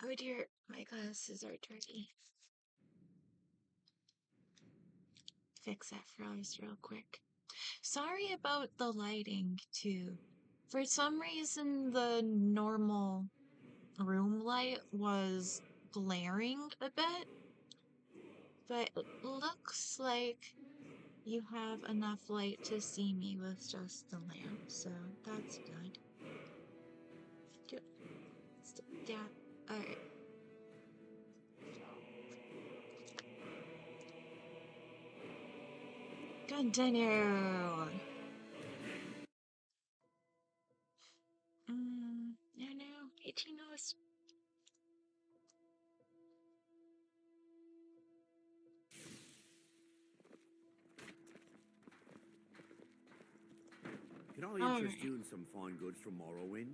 Oh dear, my glasses are dirty. Fix that for us real quick. Sorry about the lighting too. For some reason, the normal room light was glaring a bit, but it looks like you have enough light to see me with just the lamp, so that's good. Yeah, alright. Continue! No, no, 18 knows. Can I interest Alright, you in some fine goods from Morrowind?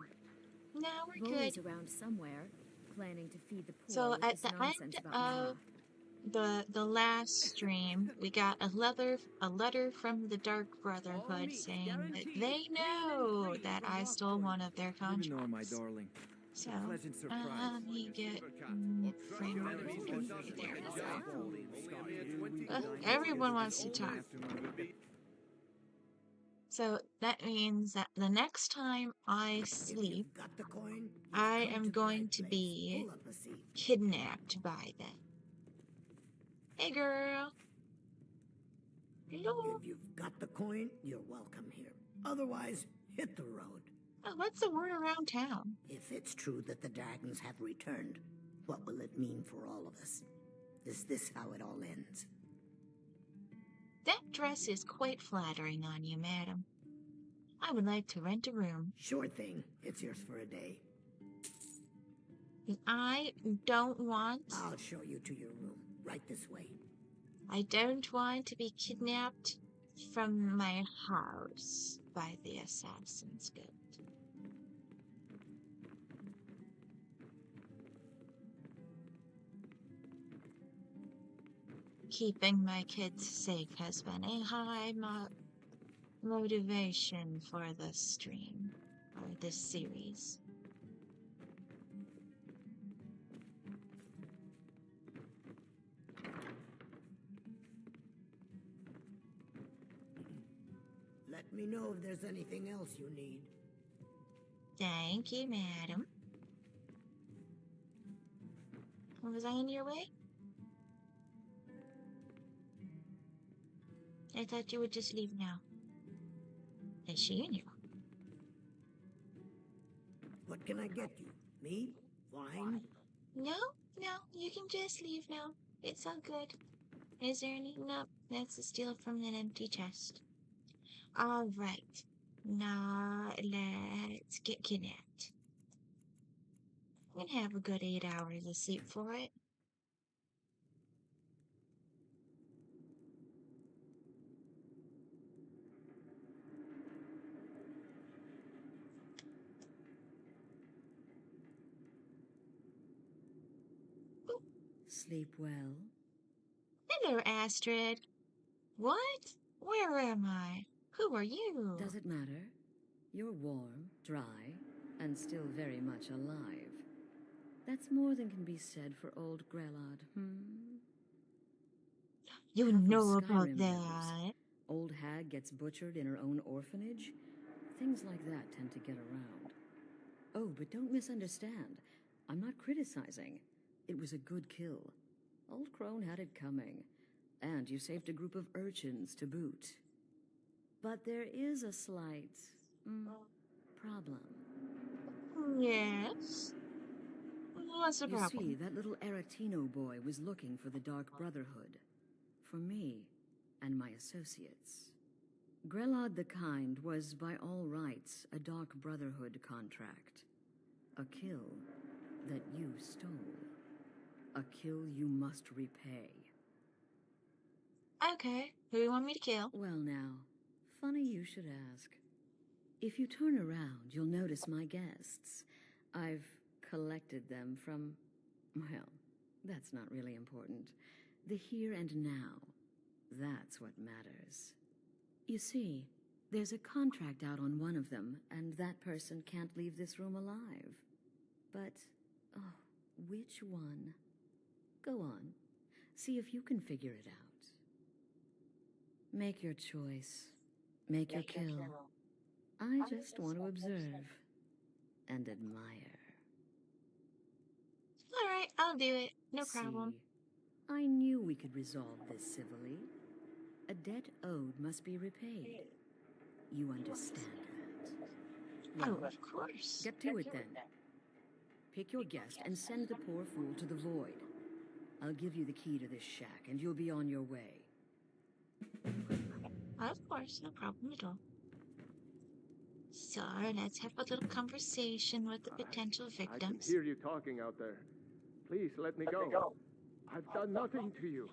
now we're Rolly's good. around somewhere, planning to feed the poor So with at this the nonsense end about of the last stream, we got a letter from the Dark All Brotherhood meats saying that guaranteed, they clean and know free that from I rough stole point. one of their Good to know, my contracts. darling. So, Pleasant surprise. let me get frame rate config. There we go. Everyone wants to talk. So that means that the next time I sleep, Got the coin? I Come am to the going right to place. be Pull up a seat. kidnapped by them. Hey girl. Hello. If you've got the coin, you're welcome here. Otherwise, hit the road. Oh, what's the word around town? If it's true that the dragons have returned, what will it mean for all of us? Is this how it all ends? That dress is quite flattering on you, madam. I would like to rent a room. Sure thing. It's yours for a day. I don't want... I'll show you to your room. Right this way. I don't want to be kidnapped from my house by the Assassin's Guild. Keeping my kids safe has been a high motivation for this stream, or this series. Let me know if there's anything else you need. Thank you, madam. Was I in your way? I thought you would just leave now. Is she in you? What can I get you? Meat? Wine? No, you can just leave now. It's all good. Is there any? No, that's a steal from an empty chest. Alright. Now, let's get kidnapped. I'm gonna have a good 8 hours of sleep for it. Sleep well. Hello, Astrid. What? Where am I? Who are you? Does it matter? You're warm, dry, and still very much alive. That's more than can be said for old Grelod, You Half of know about Skyrim that. knows. Old hag gets butchered in her own orphanage. Things like that tend to get around. Oh, but don't misunderstand. I'm not criticizing. It was a good kill. Old Crone had it coming. And you saved a group of urchins to boot. But there is a slight problem. Yes? What's the You problem? see, that little Aretino boy was looking for the Dark Brotherhood. For me and my associates. Grelod the Kind was, by all rights, a Dark Brotherhood contract. A kill that you stole. A kill you must repay. Okay, who do you want me to kill? Well now, funny you should ask. If you turn around, you'll notice my guests. I've collected them from, well, that's not really important. The here and now. That's what matters. You see, there's a contract out on one of them, and that person can't leave this room alive. But, oh, which one? Go on. See if you can figure it out. Make your choice. Make your kill. I just want to observe and admire. All right, I'll do it. No problem. See, I knew we could resolve this civilly. A debt owed must be repaid. You understand that? Oh, Well, of course. get to it then. Pick your guest and send the poor fool to the void. I'll give you the key to this shack, and you'll be on your way. Of course, no problem at all. So let's have a little conversation with the potential I can victims. hear you talking out there. Please let me go. I've done nothing to you.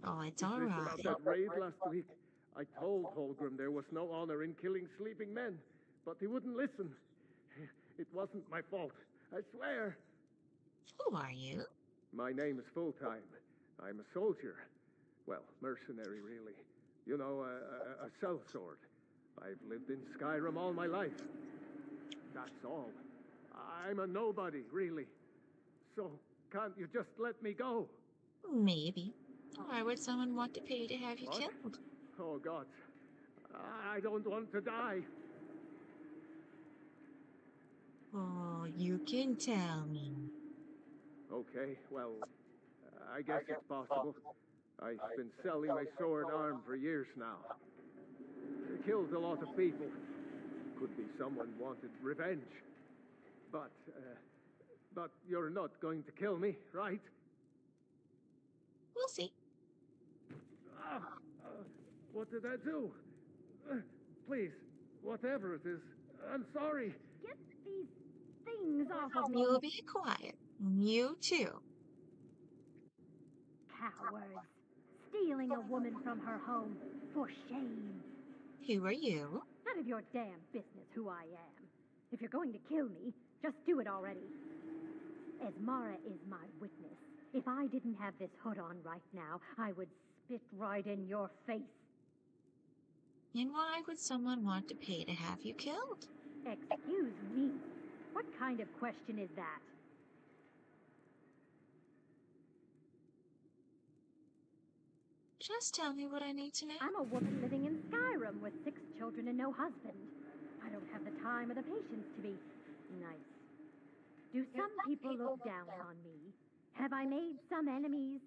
Oh, it's Is all this right. about that raid last week? I told Holgrim there was no honor in killing sleeping men, but he wouldn't listen. It wasn't my fault, I swear. Who are you? My name is Full-Time. I'm a soldier. Well, mercenary, really. You know, a sellsword. I've lived in Skyrim all my life. That's all. I'm a nobody, really. So, can't you just let me go? Maybe. Why would someone want to pay to have you What? killed? Oh, God. I don't want to die. Oh, you can tell me. Okay, well, I guess it's possible. I've been selling my sword arm for years now. I killed a lot of people. Could be someone wanted revenge. But you're not going to kill me, right? We'll see. What did I do? Please, whatever it is, I'm sorry. Get these things off of me, You'll be quiet. You too. cowards. Stealing a woman from her home. For shame. Who are you? None of your damn business who I am. If you're going to kill me, just do it already. Esmara is my witness. If I didn't have this hood on right now, I would spit right in your face. And why would someone want to pay to have you killed? Excuse me. What kind of question is that? Just tell me what I need to know. I'm a woman living in Skyrim with 6 children and no husband. I don't have the time or the patience to be nice. Do some people look down on me? Have I made some enemies?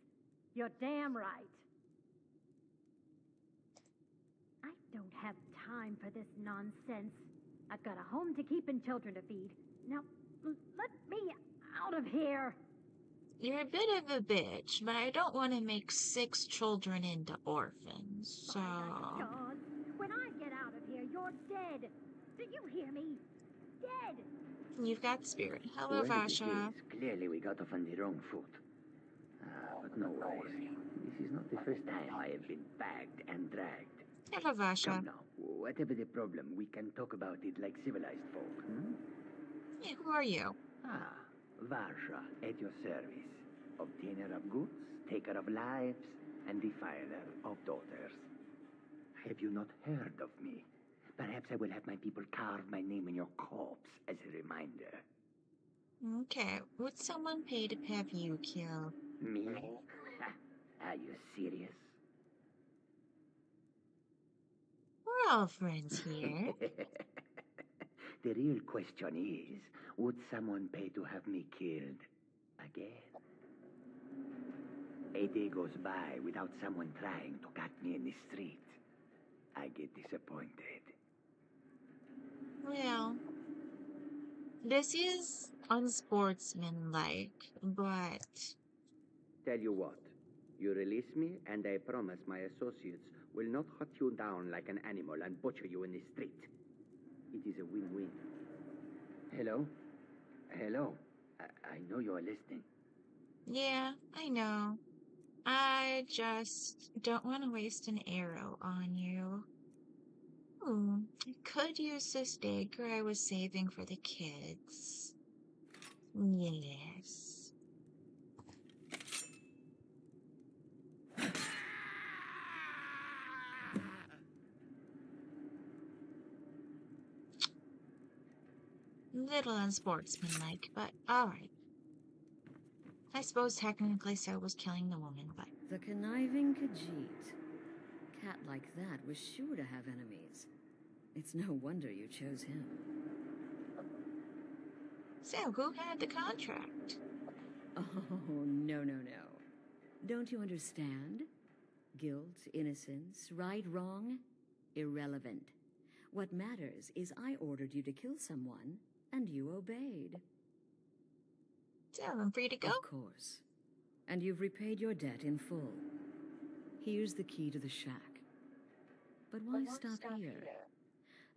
You're damn right. I don't have time for this nonsense. I've got a home to keep and children to feed. Now, let me out of here. You're a bit of a bitch, but I don't want to make 6 children into orphans, so... By the gods, when I get out of here, you're dead. Do you hear me? Dead. You've got spirit. Hello, Well, Vasha. yes, clearly we got off on the wrong foot. But no worries. This is not the first time I have been bagged and dragged. Hello, Vasha. Come now, whatever the problem, we can talk about it like civilized folk, hmm? Hey, who are you? Varsha, at your service. Obtainer of goods, taker of lives, and defiler of daughters. Have you not heard of me? Perhaps I will have my people carve my name in your corpse as a reminder. Okay, would someone pay to have you killed? Me? Are you serious? We're all friends here. The real question is, would someone pay to have me killed again? A day goes by without someone trying to cut me in the street. I get disappointed. Well, this is unsportsmanlike, but... Tell you what, you release me and I promise my associates will not hunt you down like an animal and butcher you in the street. It is a win-win. Hello? Hello? I know you are listening. Yeah, I know. I just don't want to waste an arrow on you. I could use this dagger I was saving for the kids. Yes. Little unsportsmanlike, but alright. I suppose technically so was killing the woman, but... The conniving Khajiit. Cat like that was sure to have enemies. It's no wonder you chose him. So, who had the contract? Oh, no, no, no. Don't you understand? Guilt, innocence, right, wrong, irrelevant. What matters is I ordered you to kill someone, and you obeyed. So, I'm free to go? Of course. And you've repaid your debt in full. Here's the key to the shack. But why stop here?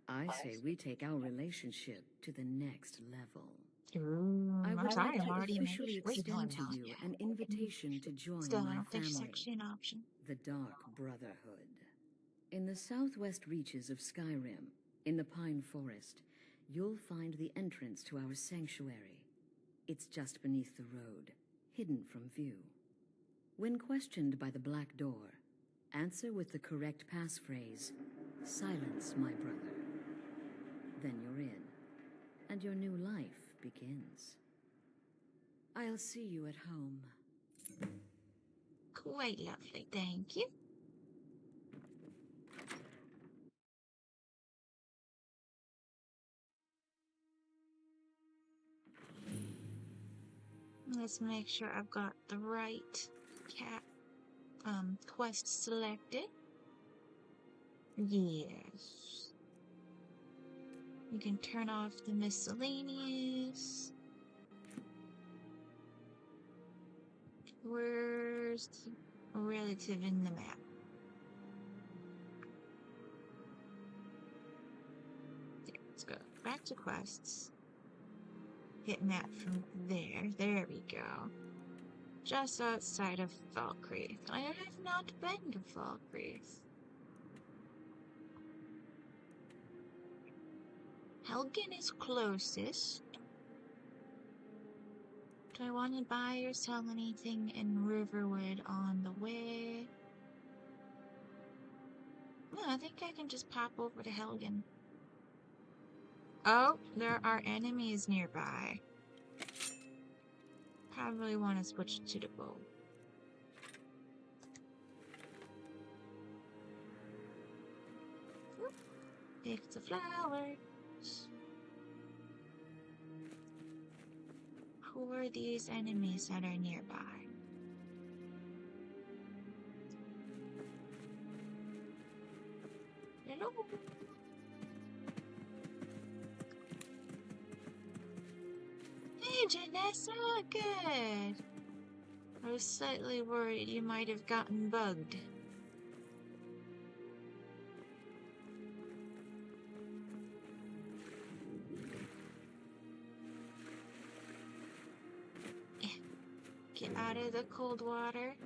I say we take our relationship to the next level. I would sorry, like I'm to already officially wait, extend to now. you an invitation to join Still, I my don't think it's family, actually an option. the Dark Brotherhood. In the southwest reaches of Skyrim, in the Pine Forest, you'll find the entrance to our sanctuary. It's just beneath the road, hidden from view. When questioned by the Black Door, answer with the correct passphrase, "Silence, my brother." Then you're in, and your new life begins. I'll see you at home. Quite lovely, thank you. Let's make sure I've got the right quest selected. Yes. You can turn off the miscellaneous. Where's the relative in the map? Okay, let's go back to quests. Hit map from there. There we go. Just outside of Valkyrie. I have not been to Valkyrie. Helgen is closest. Do I want to buy or sell anything in Riverwood on the way? No, I think I can just pop over to Helgen. Oh, there are enemies nearby. Probably want to switch to the bow. Pick the flowers. Who are these enemies that are nearby? Hello? Hey, Janessa, good. I was slightly worried you might have gotten bugged. Get out of the cold water.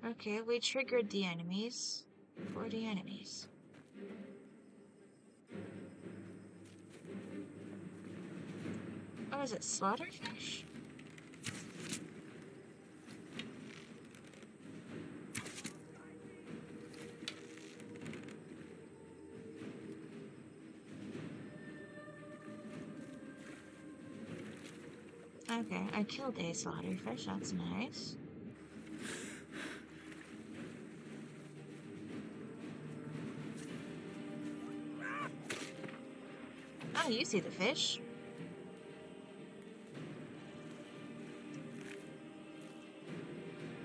Okay, we triggered the enemies. Who are the enemies? Oh, is it slaughterfish? Okay, I killed a slaughterfish, that's nice. Oh, you see the fish.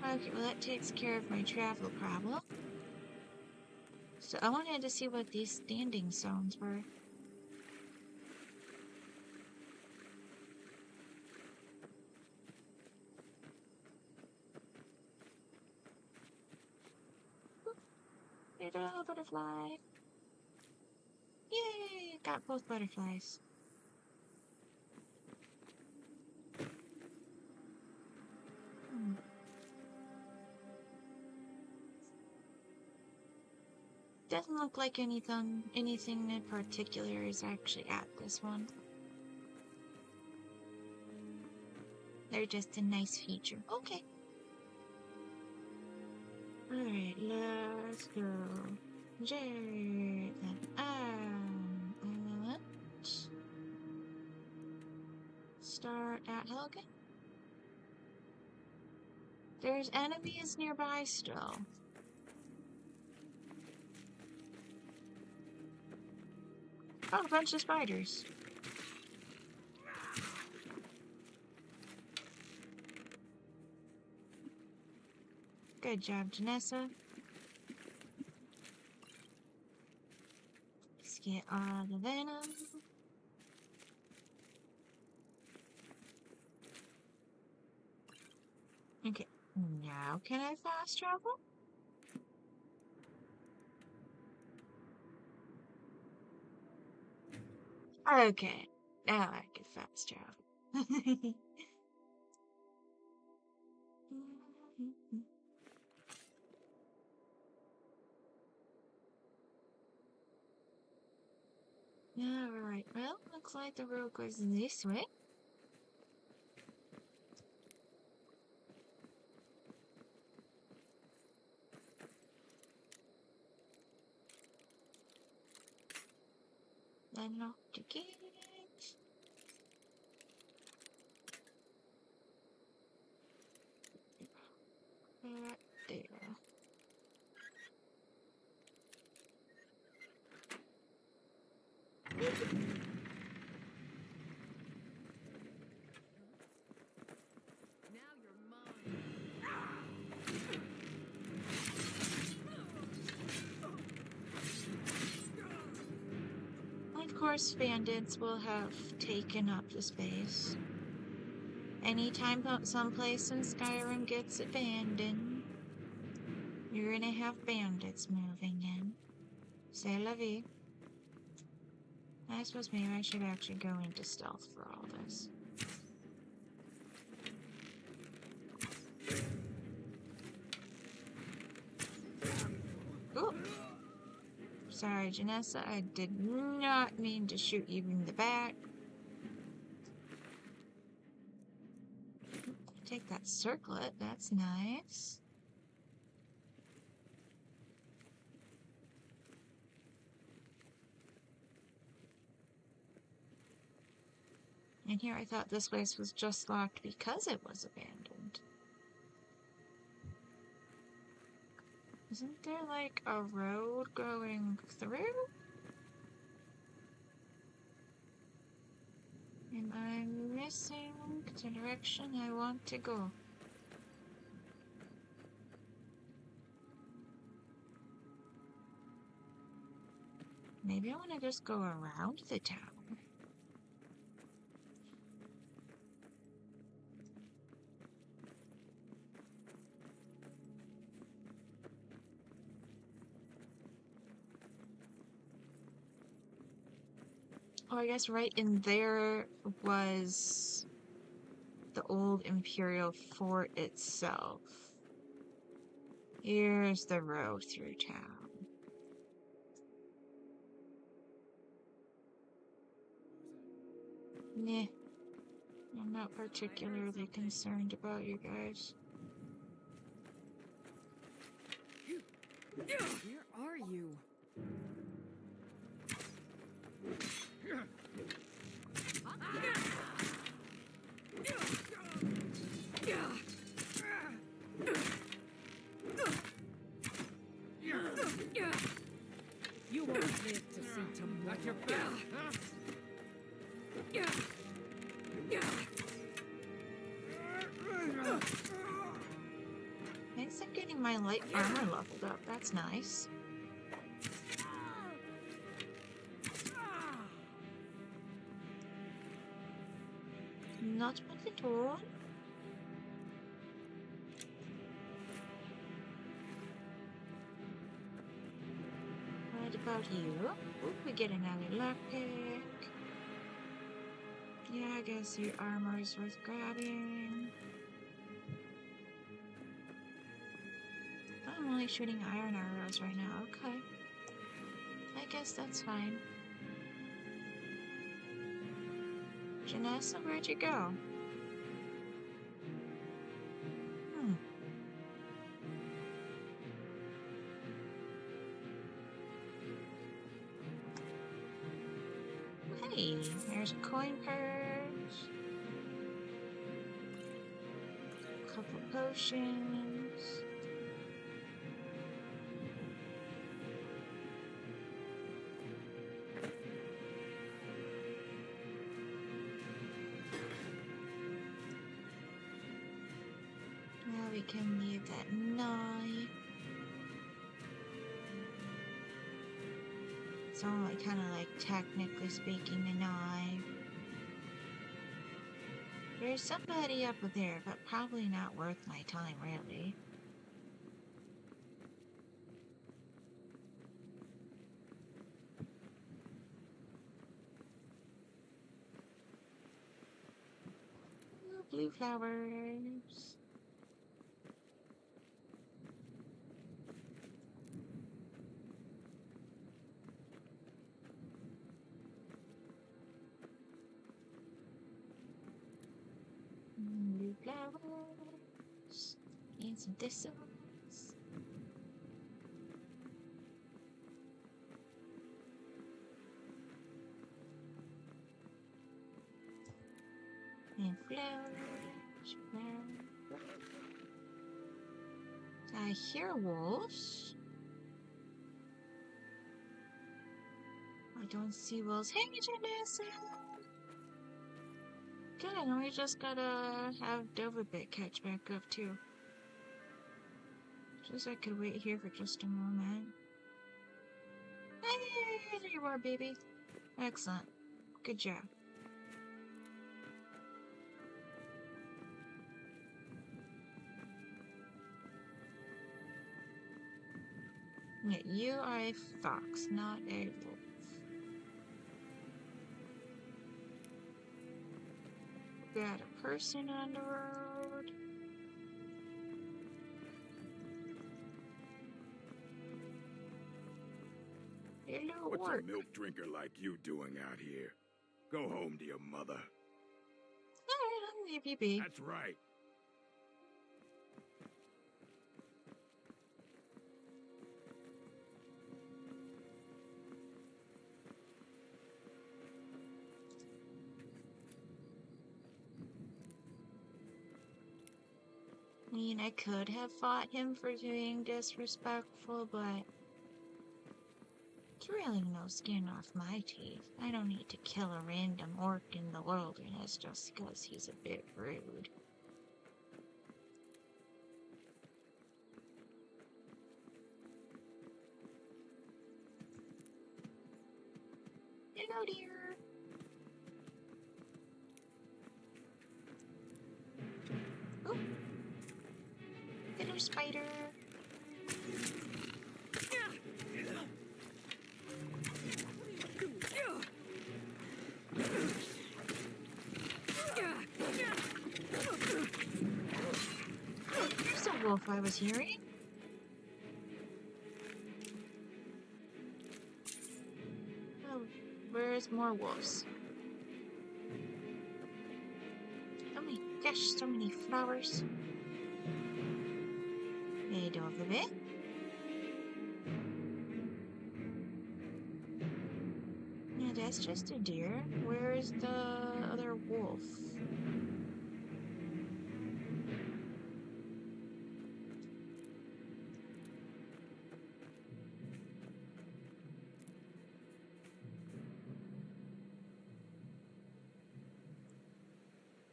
Okay, well that takes care of my travel problem. So I wanted to see what these standing zones were. Little butterfly. Yay! Got both butterflies. Doesn't look like anything in particular is actually at this one. They're just a nice feature. Okay. Alright, let's go. Jared, then start at Helgen? There's enemies nearby still. Oh, a bunch of spiders. Good job, Janessa. Let's get all the venom. Okay, now can I fast travel? Okay, now I can fast travel. Alright, well, looks like the road goes this way. Unlock the gate. Right there. Of course, bandits will have taken up the space. Anytime someplace in Skyrim gets abandoned, you're gonna have bandits moving in. C'est la vie. I suppose maybe I should actually go into stealth for all this. Ooh! Sorry, Janessa, I did not mean to shoot you in the back. Take that circlet, that's nice. And here I thought this place was just locked because it was abandoned. Isn't there like a road going through? Am I missing the direction I want to go? Maybe I want to just go around the town. Oh, I guess right in there was the old Imperial fort itself. Here's the road through town. Nah, I'm not particularly concerned about you guys. Where are you? You won't live to see tomorrow. At your back, huh? Thanks, I'm getting my light armor leveled up. That's nice. Not bad at all. What about you? Ooh, we get another lockpick. Yeah, I guess your armor is worth grabbing. I'm only shooting iron arrows right now. Okay. I guess that's fine. Janessa, where'd you go? Hey, there's a coin purse. couple potions. Now we can leave that knife. It's only kind of like technically speaking a knife. There's somebody up there, but probably not worth my time, really. Ooh, blue flowers. Blue flowers. And some thistles. And flowers, flowers. I hear wolves. I don't see wolves. Hey, Janessa! Good, and we just gotta have Dovabit catch back up too. Just I could wait here for just a moment. Hey, there you are, baby. Excellent. Good job. Yeah, you are a fox, not a wolf. Got a person on the road. Hello, What's orc. a milk drinker like you doing out here? Go home to your mother. Alright, I'll leave you be. That's right. I mean, I could have fought him for being disrespectful, but it's really no skin off my teeth. I don't need to kill a random orc in the wilderness just because he's a bit rude. Hello, dear. Oh. Hello, spider. There's a wolf I was hearing. Oh, where's more wolves? Oh my gosh, so many flowers. Hey, Dovabit. Yeah, that's just a deer. Where's the other wolf?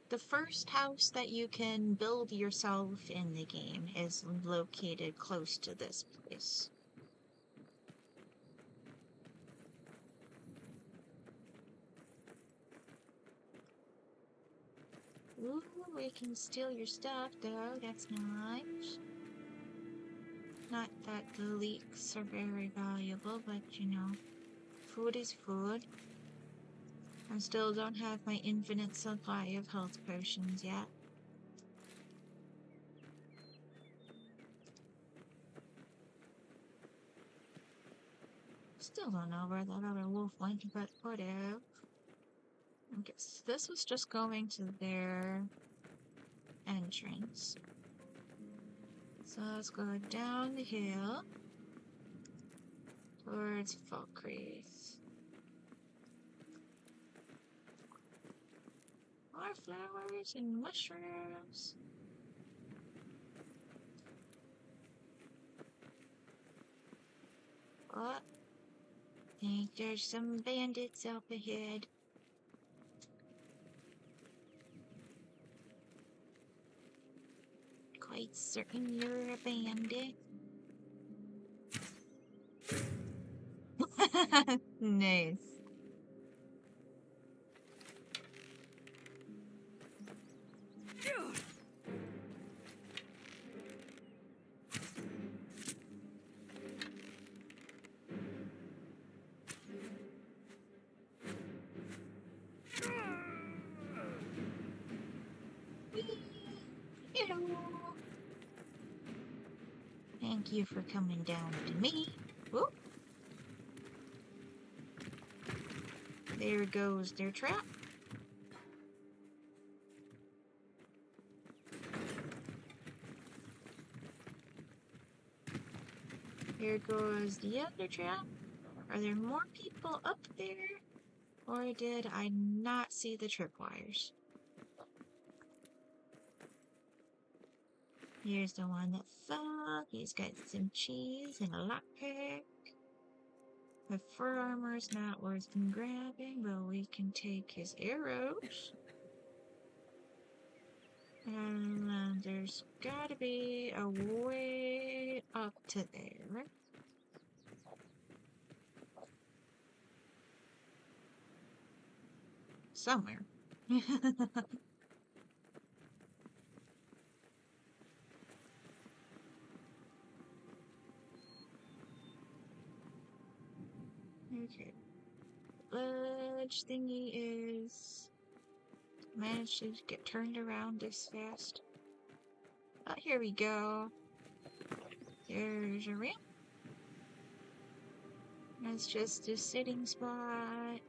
The first house that you can build yourself in the game is located close to this place. Ooh, we can steal your stuff though, that's nice. Not that the leeks are very valuable, but you know, food is food. I still don't have my infinite supply of health potions yet. Still don't know where that other wolf went, but whatever. I guess this was just going to their entrance. So let's go down the hill towards Falkreath. More flowers and mushrooms. Oh, think there's some bandits up ahead. Quite certain you're a bandit. Nice. Hello. Thank you for coming down to me. Whoop. There goes their trap. Here goes the other trap. Are there more people up there? Or did I not see the tripwires? Here's the one that fell. He's got some cheese and a lockpick. The fur armor's not worth grabbing, but we can take his arrows. And there's gotta be a way up to there. Somewhere. Okay. Ledge thingy is... managed to get turned around this fast. Oh, here we go. There's a ramp. That's just a sitting spot.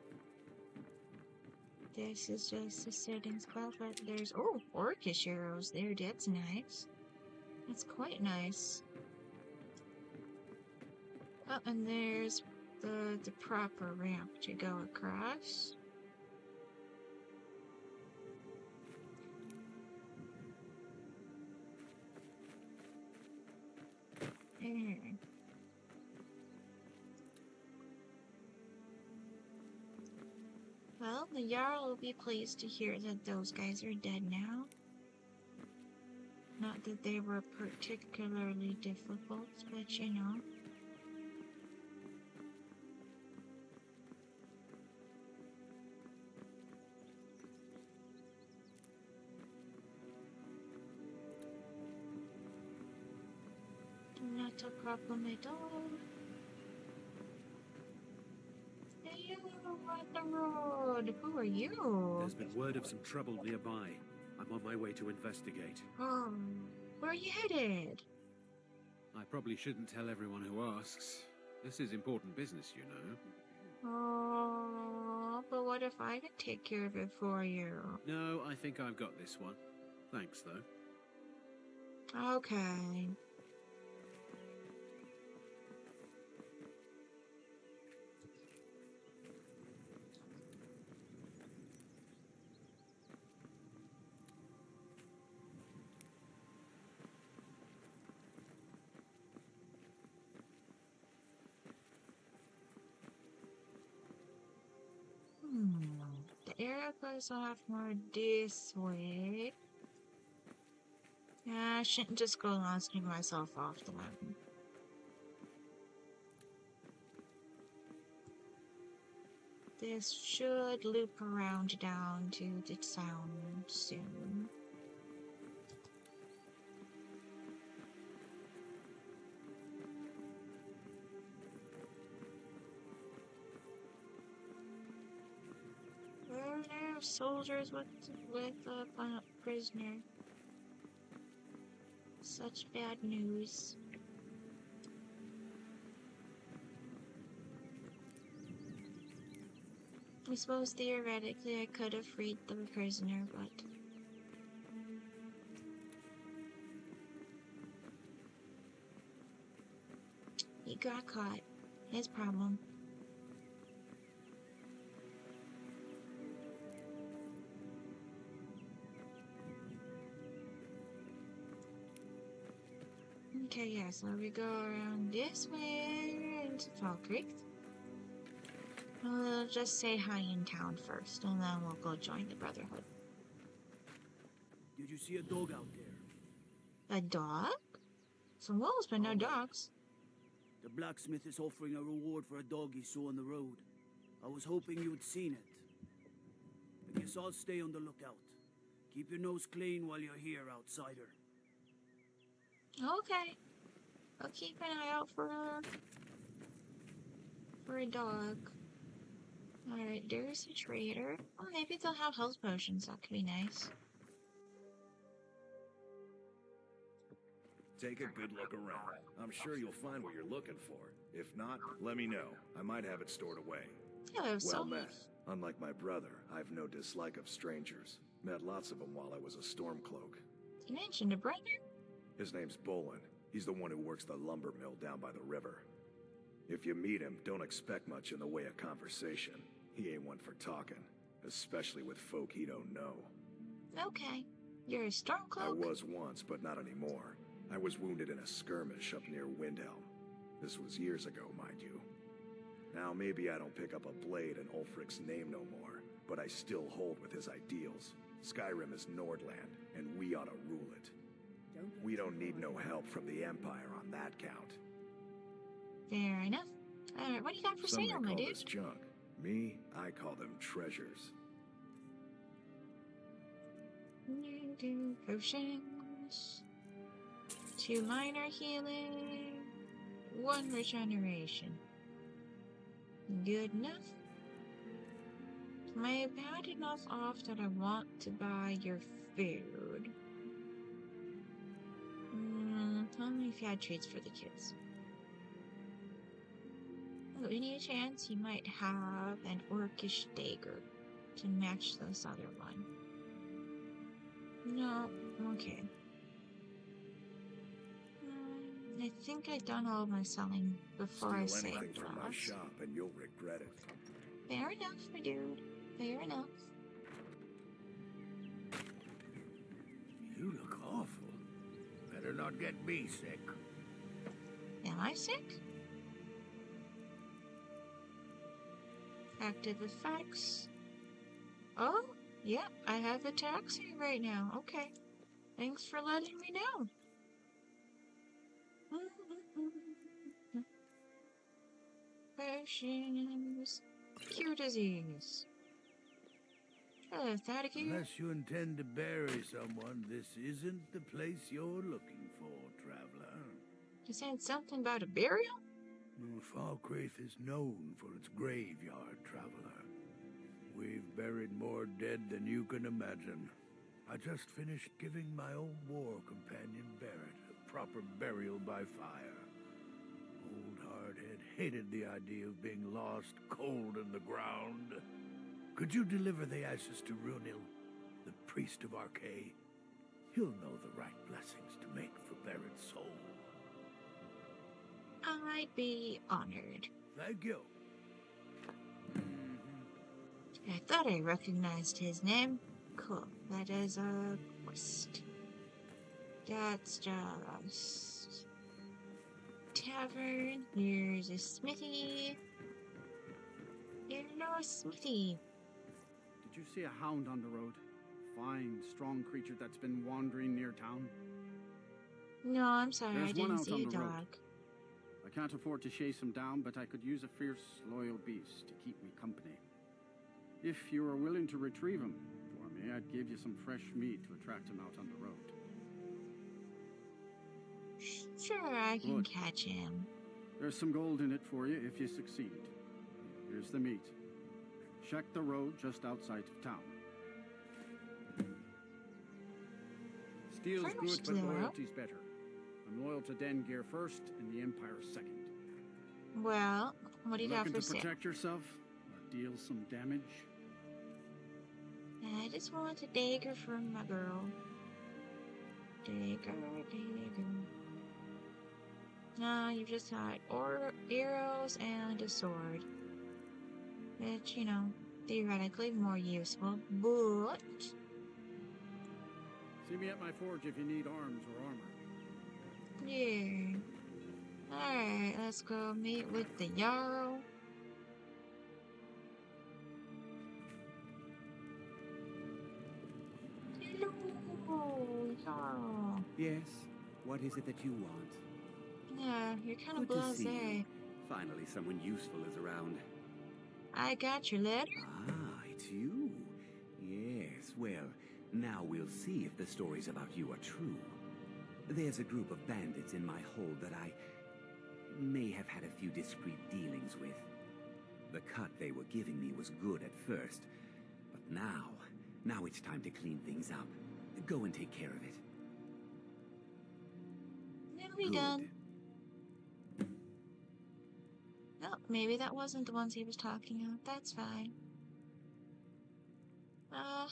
This is just a sitting spot, but there's... oh, orcish arrows there. That's nice. That's quite nice. Oh, and there's the proper ramp to go across. There. Well, the Jarl will be pleased to hear that those guys are dead now. Not that they were particularly difficult, but you know. Not a problem at all. Hey, you on the road. Who are you? There's been word of some trouble nearby. I'm on my way to investigate. Oh, where are you headed? I probably shouldn't tell everyone who asks. This is important business, you know. Oh, but what if I could take care of it for you? No, I think I've got this one. Thanks, though. Okay. The arrow goes off more this way. Yeah, I shouldn't just go launching myself off the mountain. This should loop around down to the town soon. Soldiers with a prisoner. Such bad news. I suppose theoretically I could have freed the prisoner, but he got caught. His problem. Okay, yeah, so we go around this way and to Fall Creek. We'll just say hi in town first, and then we'll go join the Brotherhood. Did you see a dog out there? A dog? Some wolves, but no dogs. The blacksmith is offering a reward for a dog he saw on the road. I was hoping you'd seen it. I guess I'll stay on the lookout. Keep your nose clean while you're here, outsider. Okay. I'll keep an eye out for a dog. Alright, there's a trader. Oh, maybe they'll have health potions. That could be nice. Take a good look around. I'm sure you'll find what you're looking for. If not, let me know. I might have it stored away. Hello, Well met. Unlike my brother, I've no dislike of strangers. Met lots of them while I was a Stormcloak. You mentioned a brother? His name's Bolin. He's the one who works the lumber mill down by the river. If you meet him, don't expect much in the way of conversation. He ain't one for talking, especially with folk he don't know. Okay. You're a Stormcloak? I was once, but not anymore. I was wounded in a skirmish up near Windhelm. This was years ago, mind you. Now maybe I don't pick up a blade in Ulfric's name no more, but I still hold with his ideals. Skyrim is Nordland, and we ought to rule it. We don't need no help from the Empire on that count. Fair enough. Alright, what do you got for Some sale, may my call dude? this junk. Me, I call them treasures. Potions. 2 minor healing. 1 regeneration. Good enough. Am I bad enough off that I want to buy your food? Tell me if you had treats for the kids. Oh, any chance you might have an orcish dagger to match this other one? No, okay. I think I've done all my selling before I Steal saved anything from my Ross. shop and you'll regret it. Fair enough, my dude. Fair enough. You look awful. Better not get me sick. Am I sick? Active effects. Oh, yeah, I have attacks here right now. Okay. Thanks for letting me know. Potions. Cure disease. Oh, that again? Unless you intend to bury someone, this isn't the place you're looking for, traveler. You said something about a burial? Falkreath is known for its graveyard, traveler. We've buried more dead than you can imagine. I just finished giving my old war companion Barrett a proper burial by fire. Old Hardhead hated the idea of being lost cold in the ground. Could you deliver the ashes to Runil, the priest of Arkay? He'll know the right blessings to make for Barrett's soul. I'd be honored. Thank you. I thought I recognized his name. Cool. That is a quest. That's just tavern. Here's a smithy. Hello, smithy. Did you see a hound on the road? Fine, strong creature that's been wandering near town? No, I'm sorry. There's I one didn't out see on a the dog. road. I can't afford to chase him down, but I could use a fierce, loyal beast to keep me company. If you were willing to retrieve him for me, I'd give you some fresh meat to attract him out on the road. Sure, I can Good. catch him. There's some gold in it for you if you succeed. Here's the meat. Check the road just outside of town. Steel's First, good, but though. loyalty's better. I'm loyal to Dengear first and the Empire second. Well, what do you got Looking for to sale? protect yourself or deal some damage? I just want a dagger from my girl. Dagger, dagger. No, you've just got arrows and a sword. Which, you know, theoretically more useful, but... See me at my forge if you need arms or armor. Yeah. Alright, let's go meet with the Jarl. Hello, Jarl. Yes? What is it that you want? Yeah, you're kind of Good to see you. blasé. Finally, someone useful is around. I got your letter. Ah, it's you. Yes, well, now we'll see if the stories about you are true. There's a group of bandits in my hold that I may have had a few discreet dealings with. The cut they were giving me was good at first, but now it's time to clean things up. Go and take care of it. It'll be done. Oh, maybe that wasn't the ones he was talking about. That's fine.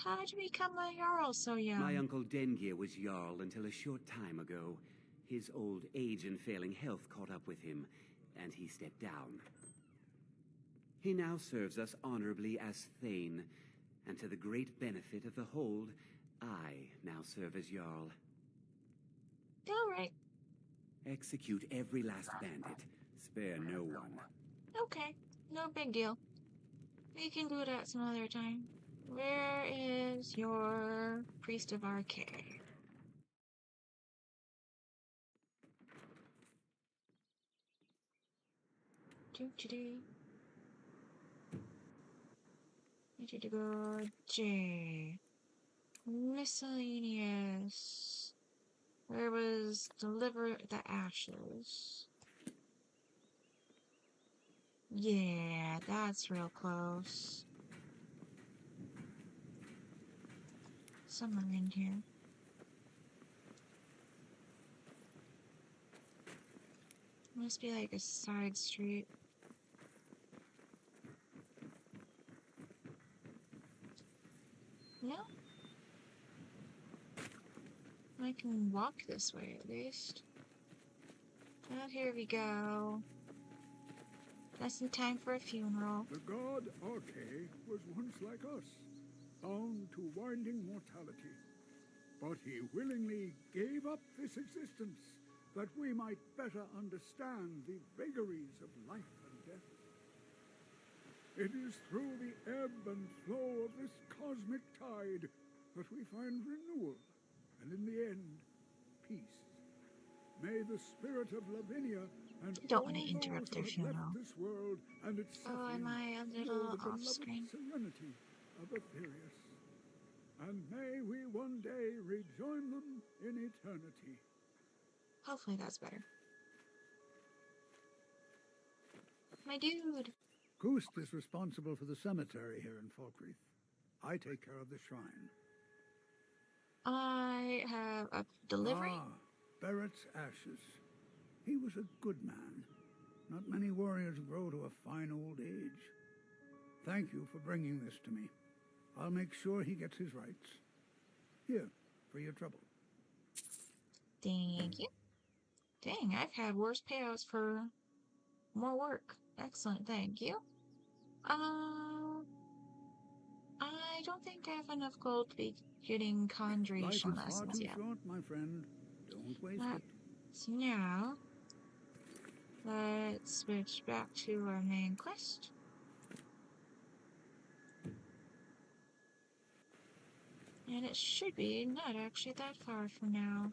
How'd you become a Jarl so young? My uncle Dengir was Jarl until a short time ago. His old age and failing health caught up with him, and he stepped down. He now serves us honorably as Thane, and to the great benefit of the hold, I now serve as Jarl. Alright. Execute every last bandit. Spare no one. Okay, no big deal. We can do that some other time. Where is your Priest of Arcade? Need to go J. Miscellaneous. Where was deliver the ashes? Yeah, that's real close. Somewhere in here. Must be like a side street. No? I can walk this way at least. Oh, here we go. Just in time for a funeral. The god Arche was once like us, bound to winding mortality. But he willingly gave up this existence that we might better understand the vagaries of life and death. It is through the ebb and flow of this cosmic tide that we find renewal, and in the end, peace. May the spirit of Lavinia and Don't all want to interrupt their those who have funeral. left this world and its Oh, suffering am I a feel little the off beloved screen? serenity of Aetherius. And may we one day rejoin them in eternity. Hopefully that's better. My dude. Gust is responsible for the cemetery here in Falkreath. I take care of the shrine. I have a delivery. Ah, Barrett's ashes. He was a good man. Not many warriors grow to a fine old age. Thank you for bringing this to me. I'll make sure he gets his rights. Here, for your trouble. Thank you. Dang, I've had worse payouts for more work. Excellent, thank you. I don't think I have enough gold to be getting conjuration Life is far lessons too yet. short, my friend. Don't waste it. So now, let's switch back to our main quest. And it should be not actually that far from now.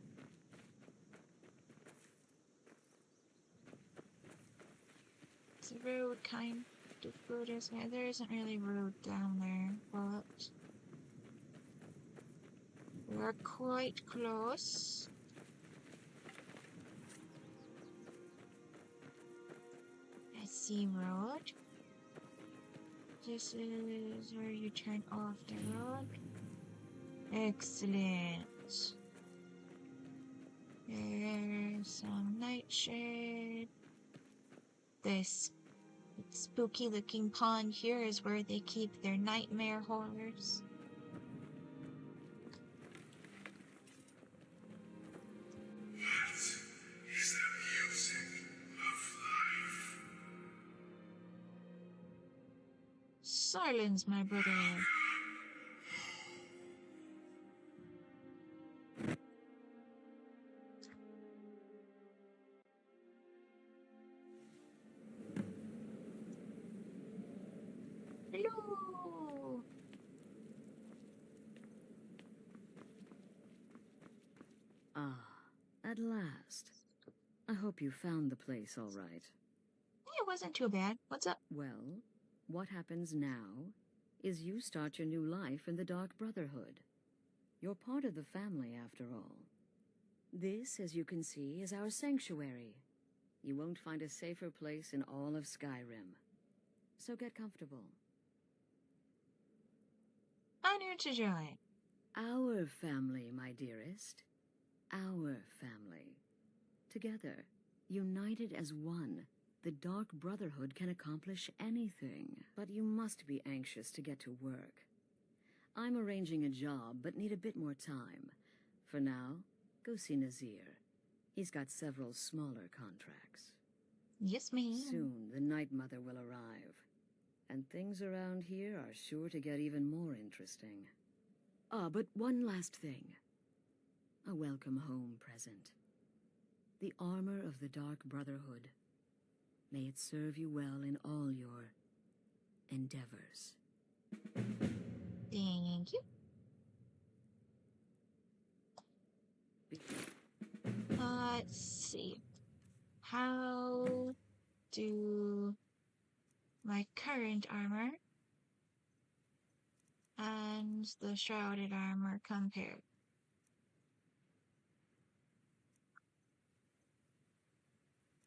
Is the road kind of good as well? There isn't really a road down there, but we're quite close. I see road. This is where you turn off the road. Excellent. There's some nightshade. This spooky looking pond here is where they keep their nightmare horrors. What is the music of life? Silence, my brother. At last. I hope you found the place all right. It wasn't too bad. What's up? Well, what happens now is you start your new life in the Dark Brotherhood. You're part of the family, after all. This, as you can see, is our sanctuary. You won't find a safer place in all of Skyrim. So get comfortable. Honored to join. Our family, my dearest. Our family. Together, united as one, the Dark Brotherhood can accomplish anything. But you must be anxious to get to work. I'm arranging a job, but need a bit more time. For now, go see Nazir. He's got several smaller contracts. Yes, ma'am. Soon, the Night Mother will arrive. And things around here are sure to get even more interesting. Ah, but one last thing. A welcome home present. The armor of the Dark Brotherhood. May it serve you well in all your endeavors. Thank you. Let's see. How do my current armor and the shrouded armor compare?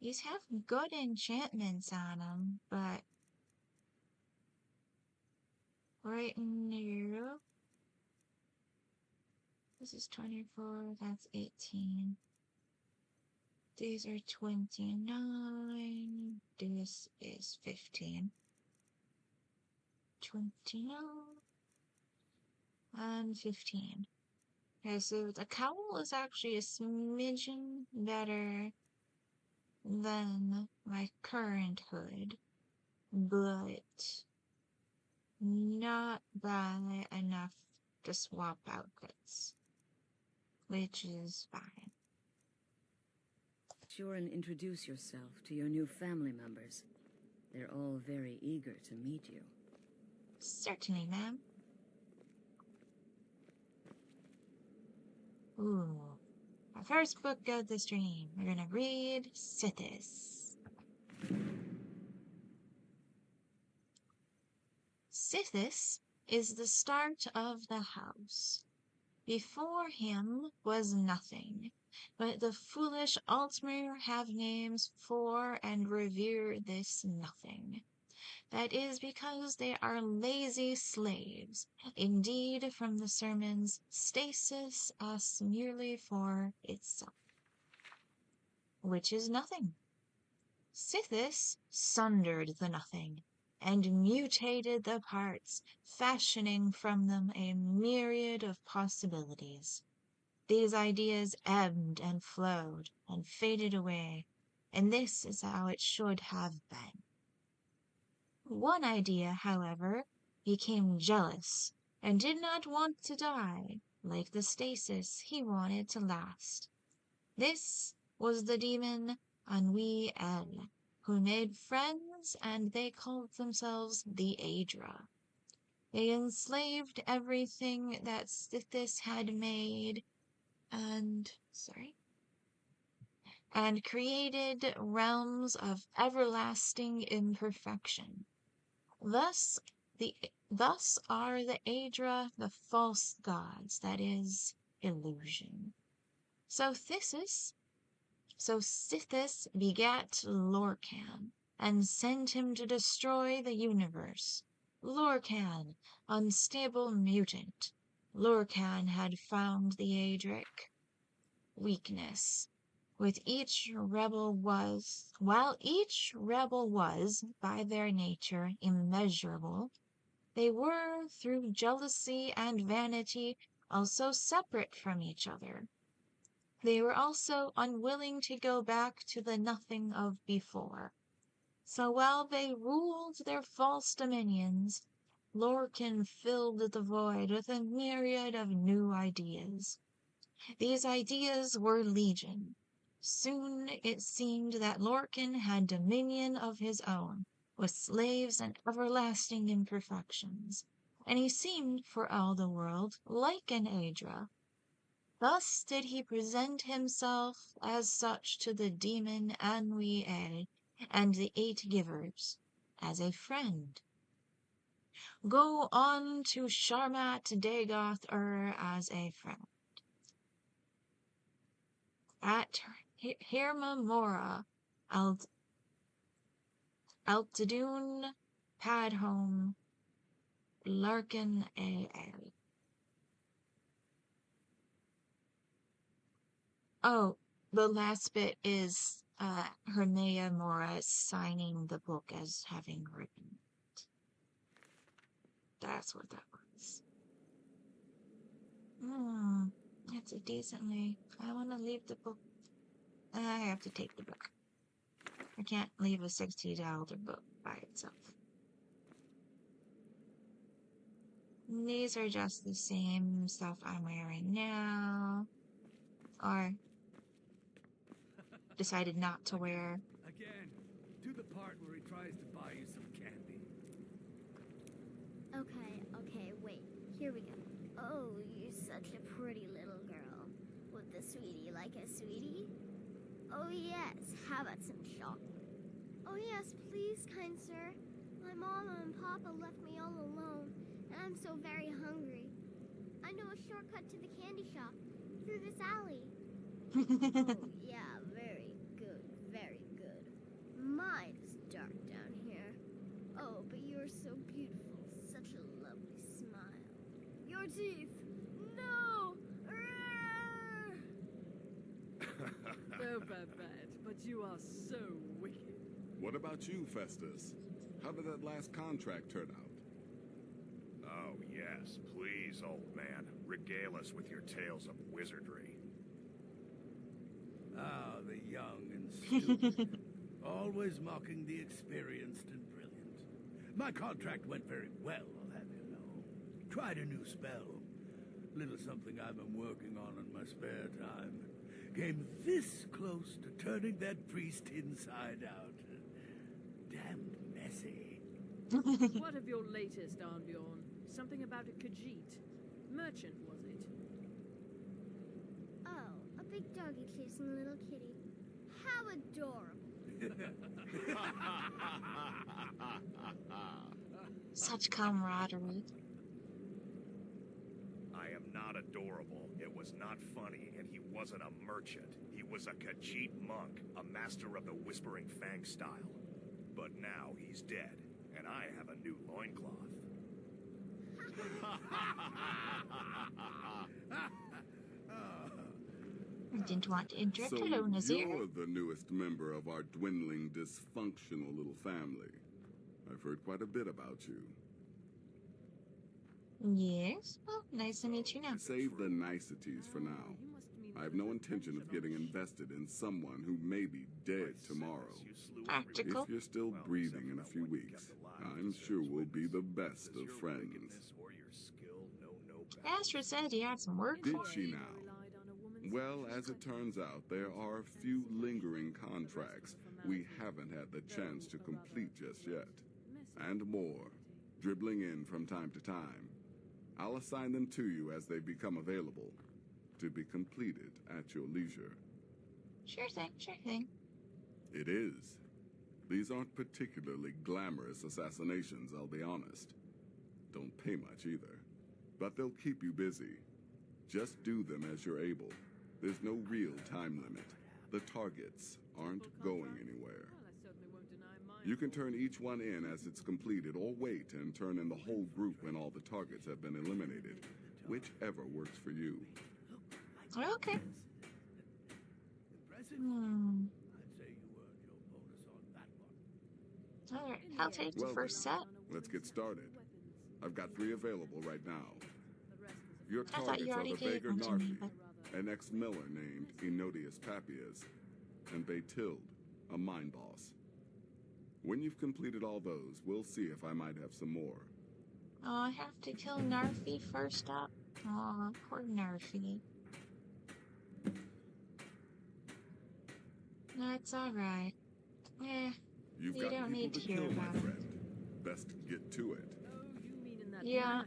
These have good enchantments on them, but right now, this is 24, that's 18. These are 29, this is 15. 29 and 15. Okay, so the cowl is actually a smidgen better than my current hood, but not by enough to swap outfits, which is fine. Sure and introduce yourself to your new family members. They're all very eager to meet you. Certainly, ma'am. Ooh. Our first book of the stream. We're gonna read Sithis. Sithis is the start of the house. Before him was nothing, but the foolish Altmer have names for and revere this nothing. That is because they are lazy slaves. Indeed, from the sermons, stasis asks merely for itself, which is nothing. Sithis sundered the nothing, and mutated the parts, fashioning from them a myriad of possibilities. These ideas ebbed and flowed and faded away, and this is how it should have been. One idea, however, became jealous and did not want to die, like the stasis he wanted to last. This was the demon Ennui El, who made friends, and they called themselves the Aedra. They enslaved everything that Sithis had made and created realms of everlasting imperfection. Thus are the Aedra the false gods, that is, illusion. So Sithis begat Lorcan, and sent him to destroy the universe. Lorcan, unstable mutant. Lorcan had found the Aedric weakness. While each rebel was, by their nature, immeasurable, they were, through jealousy and vanity, also separate from each other. They were also unwilling to go back to the nothing of before. So while they ruled their false dominions, Lorcan filled the void with a myriad of new ideas. These ideas were legion. Soon it seemed that Lorcan had dominion of his own, with slaves and everlasting imperfections, and he seemed, for all the world, like an Aedra. Thus did he present himself as such to the demon Anwi and the 8 givers, as a friend. Go on to Sharmat Dagoth as a friend. At Hirma Mora, Altadun Padhome, Larkin A.A. Oh, the last bit is Hernea Mora signing the book as having written it. That's what that was. That's a decently. I want to leave the book. I have to take the book. I can't leave a $60 book by itself. These are just the same stuff I'm wearing now. Or decided not to wear. Again, to the part where he tries to buy you some candy. Okay, wait. Here we go. Oh, you're such a pretty little girl. With the sweetie like a sweetie? Oh yes, how about some chocolate? Oh yes, please, kind sir. My mama and papa left me all alone, and I'm so very hungry. I know a shortcut to the candy shop, through this alley. Oh yeah, very good, very good. My, it's dark down here. Oh, but you're so beautiful, such a lovely smile. Your teeth! No! Oh, Babette, but you are so wicked. What about you, Festus? How did that last contract turn out? Oh, yes, please, old man. Regale us with your tales of wizardry. Ah, the young and stupid. Always mocking the experienced and brilliant. My contract went very well, I'll have you know. Tried a new spell. Little something I've been working on in my spare time. Came this close to turning that priest inside out. Damn messy. What of your latest, Arnbjorn? Something about a Khajiit. Merchant, was it? Oh, a big doggy chasing a little kitty. How adorable. Such camaraderie. I am not adorable. It was not funny, and he wasn't a merchant. He was a Khajiit monk, a master of the Whispering Fang style. But now he's dead, and I have a new loincloth. I didn't want to interrupt. So Hello, Nazir. you're the newest member of our dwindling, dysfunctional little family. I've heard quite a bit about you. Yes? Well, nice to meet you now. Save the niceties for now. I have no intention of getting invested in someone who may be dead tomorrow. Practical. If you're still breathing in a few weeks, I'm sure we'll be the best of friends. Astrid said he had some work. Did she now? Well, as it turns out, there are a few lingering contracts we haven't had the chance to complete just yet. And more, dribbling in from time to time. I'll assign them to you as they become available, to be completed at your leisure. Sure thing, sure thing. It is. These aren't particularly glamorous assassinations, I'll be honest. Don't pay much either. But they'll keep you busy. Just do them as you're able. There's no real time limit. The targets aren't going anywhere. You can turn each one in as it's completed, or wait and turn in the whole group when all the targets have been eliminated. Whichever works for you. Okay. Alright, I'll take the first set. Let's get started. I've got 3 available right now. Your I thought targets you are already the gave beggar them to me, Narfi, an ex-miller named Enodius Papias, and Baytild, a mine boss. When you've completed all those, we'll see if I might have some more. Oh, I have to kill Narfi first up? Aw, poor Narfi. That's alright. You've you got don't need to people hear kill, my about it. friend. Best get to it. Yeah,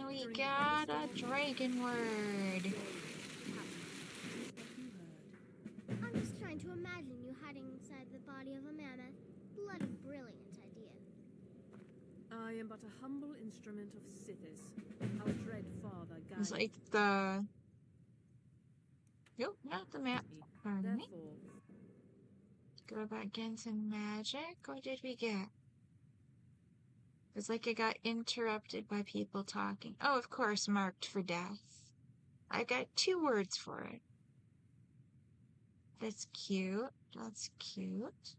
we got a dragon word. I am but a humble instrument of Sithis. Our dread father guided. It's like the... Nope, not the map. Pardon me. Go back into magic. What did we get? It's like I got interrupted by people talking. Oh, of course, marked for death. I got 2 words for it. That's cute. That's cute.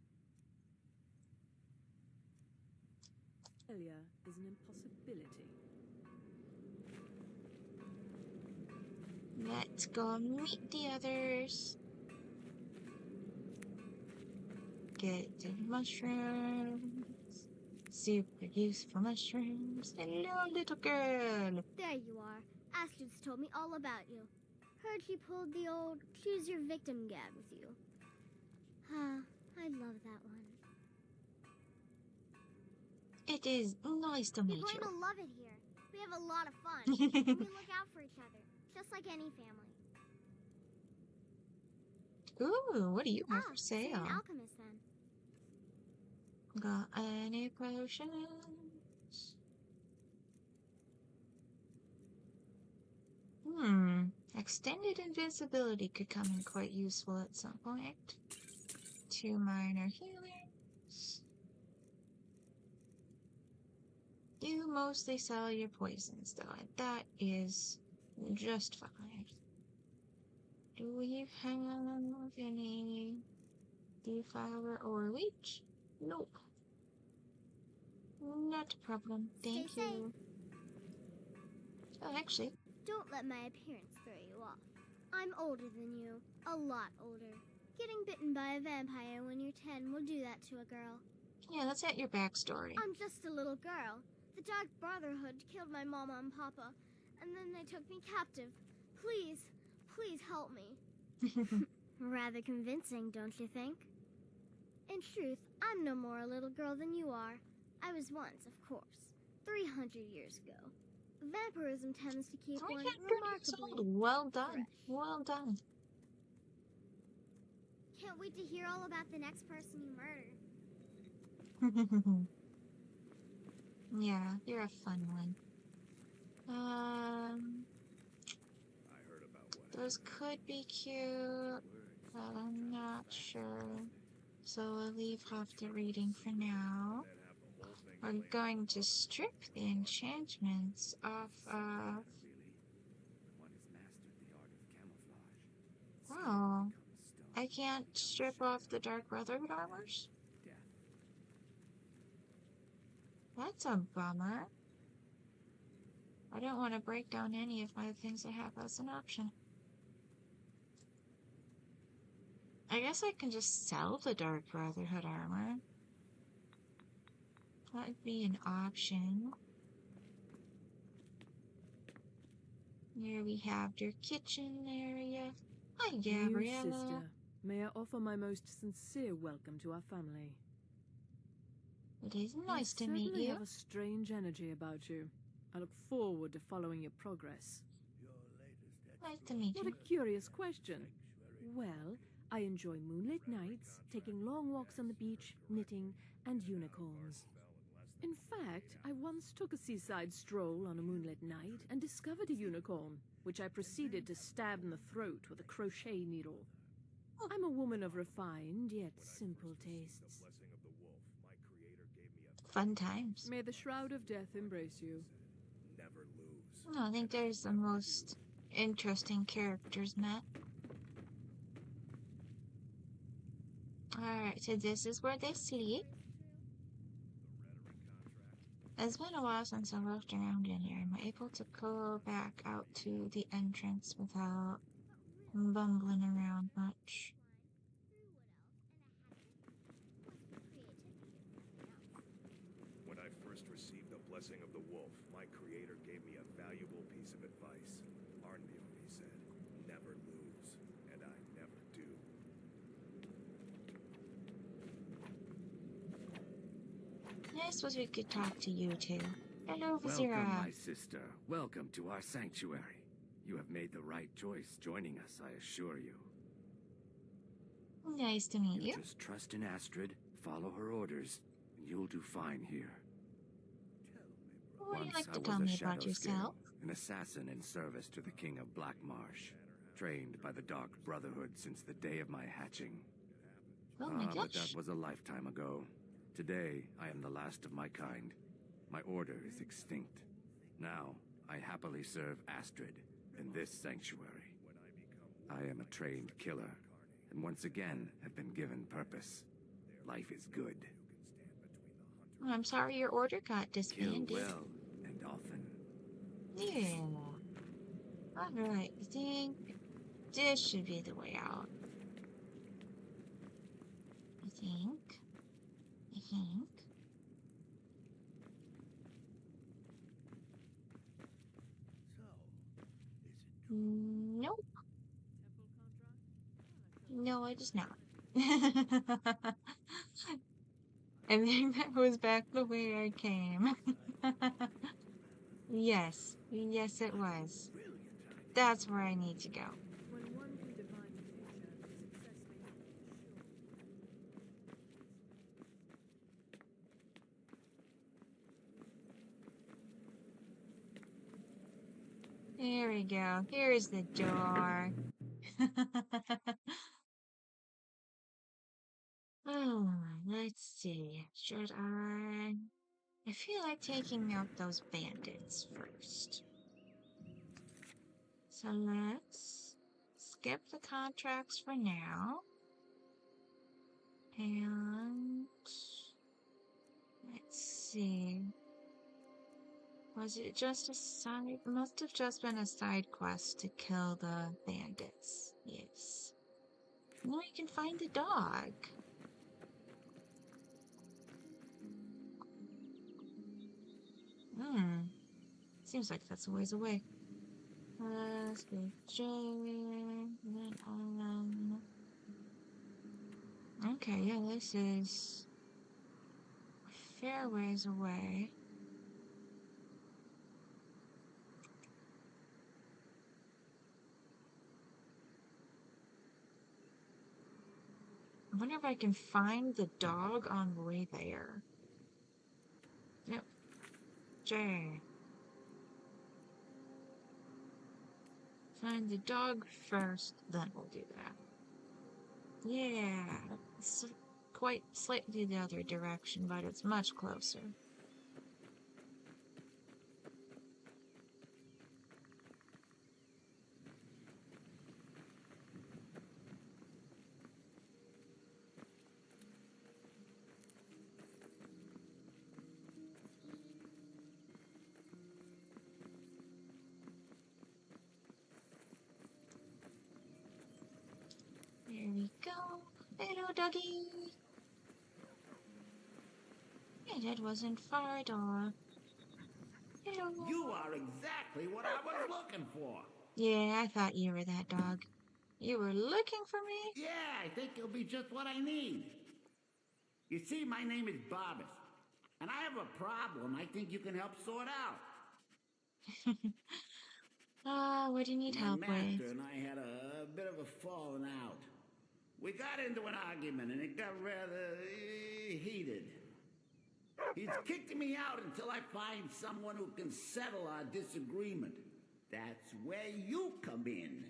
Failure is an impossibility. Let's go meet the others. Get the mushrooms. Super useful mushrooms. Hello, little girl. There you are. Astrid's told me all about you. Heard she pulled the old choose your victim gag with you. Ah, I love that one. It is nice to meet You're you. going to love it here. We have a lot of fun. And we look out for each other, just like any family. Ooh, what do you have for Say sale? an alchemist then. Got any potions? Extended invincibility could come in quite useful at some point. 2 minor healers. You mostly sell your poisons, though, and that is just fine. Do we have any Defiler or Leech? Nope. Not a problem. Thank Stay you. Oh, actually. Don't let my appearance throw you off. I'm older than you. A lot older. Getting bitten by a vampire when you're 10 will do that to a girl. Yeah, let's get your backstory. I'm just a little girl. The Dark Brotherhood killed my mama and papa, and then they took me captive. Please, please help me. Rather convincing, don't you think? In truth, I'm no more a little girl than you are. I was once, of course, 300 years ago. Vampirism tends to keep one remarkably Well done. fresh. Well done. Can't wait to hear all about the next person you murder. Yeah, you're a fun one. I heard about what Those could be cute, but I'm not sure. So we'll leave off the reading for now. We're going to strip the enchantments off of... Oh, I can't strip off the Dark Brotherhood armors? That's a bummer. I don't want to break down any of my things I have as an option. I guess I can just sell the Dark Brotherhood armor. That would be an option. Here we have your kitchen area. Hi, Gabriella. New sister, may I offer my most sincere welcome to our family. It is nice to meet certainly you. have a strange energy about you. I look forward to following your progress. Nice to meet What you. a curious question. Well, I enjoy moonlit nights, taking long walks on the beach, knitting, and unicorns. In fact, I once took a seaside stroll on a moonlit night and discovered a unicorn, which I proceeded to stab in the throat with a crochet needle. I'm a woman of refined yet simple tastes. Fun times. May the Shroud of Death embrace you. Never lose. No, I think there's the most interesting characters met. Alright, so this is where they sleep. It's been a while since I looked around in here. Am I able to go back out to the entrance without bumbling around much? When I first received the blessing of the wolf, my creator gave me a valuable piece of advice. Arnbjorn, he said, never lose, and I never do. I suppose we could talk to you too. Hello, Vizira. Welcome, my sister. Welcome to our sanctuary. You have made the right choice joining us, I assure you. Nice to meet you. Just trust in Astrid, follow her orders, and you'll do fine here. Would you Once like I to was tell a me shadow about yourself? skin, an assassin in service to the King of Black Marsh, trained by the Dark Brotherhood since the day of my hatching. Oh my But gosh. that was a lifetime ago. Today, I am the last of my kind. My order is extinct. Now, I happily serve Astrid in this sanctuary. I am a trained killer, and once again have been given purpose. Life is good. Oh, I'm sorry your order got Kill disbanded. well and often. Yeah. Alright, I think this should be the way out. I think. Nope. No, it is not. I think that was back the way I came. Yes. Yes, it was. That's where I need to go. There we go. Here's the door. Oh, let's see. Should I feel like taking out those bandits first. So let's skip the contracts for now. And let's see. Was it just a side? Must have just been a side quest to kill the bandits. Yes. Now you can find the dog. Seems like that's a ways away. Let's go okay, yeah, this is a fair ways away. I wonder if I can find the dog on the way there. Yep. J. Find the dog first, then we'll do that. Yeah, it's quite slightly the other direction, but it's much closer. There we go. Hello, doggy. Yeah, that wasn't far at all. Hello. You are exactly what I was looking for. Yeah, I thought you were that dog. You were looking for me? Yeah, I think it'll be just what I need. You see, my name is Barbas, and I have a problem I think you can help sort out. What do you need help My with? master and I had a bit of a falling out. We got into an argument and it got rather heated. He's kicked me out until I find someone who can settle our disagreement. That's where you come in.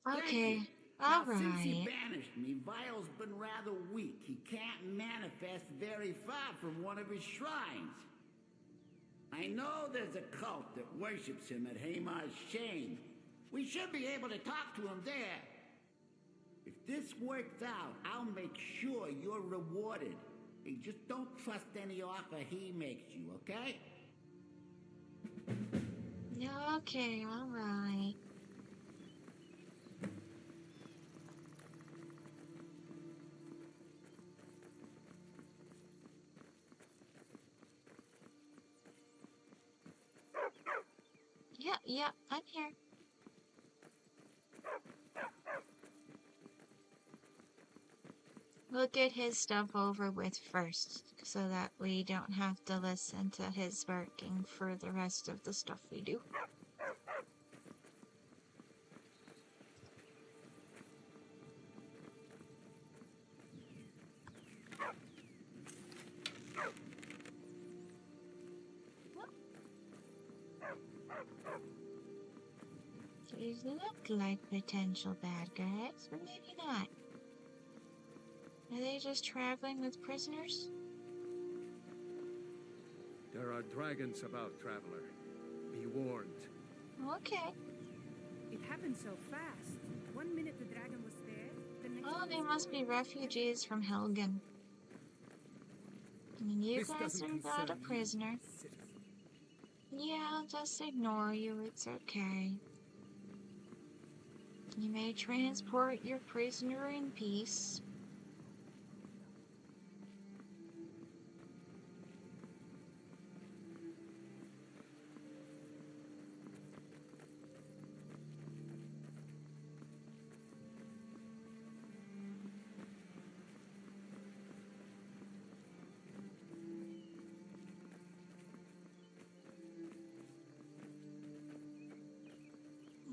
Okay, Now, since he alright. banished me, Vile's been rather weak. He can't manifest very far from one of his shrines. I know there's a cult that worships him at Hamar's Shane. We should be able to talk to him there. If this works out, I'll make sure you're rewarded. Hey, just don't trust any offer he makes you, okay? Okay, alright. Yeah, I'm here. We'll get his stuff over with first, so that we don't have to listen to his barking for the rest of the stuff we do. These look like potential bad guys, but maybe not. Are they just traveling with prisoners? There are dragons about, traveler. Be warned. Okay. It happened so fast. 1 minute the dragon was there, the next Oh, one they was must be refugees from Helgen. I mean, you This guys doesn't are not a concern you, prisoner. Yeah, I'll just ignore you. It's okay. You may transport your prisoner in peace.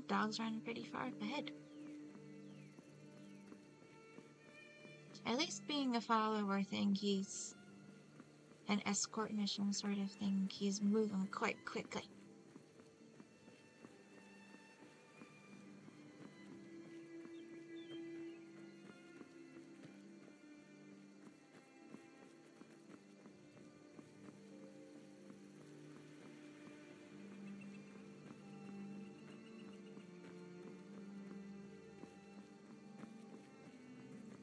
Dog's running pretty far ahead. At least being a follower thing, he's an escort mission sort of thing. He's moving quite quickly.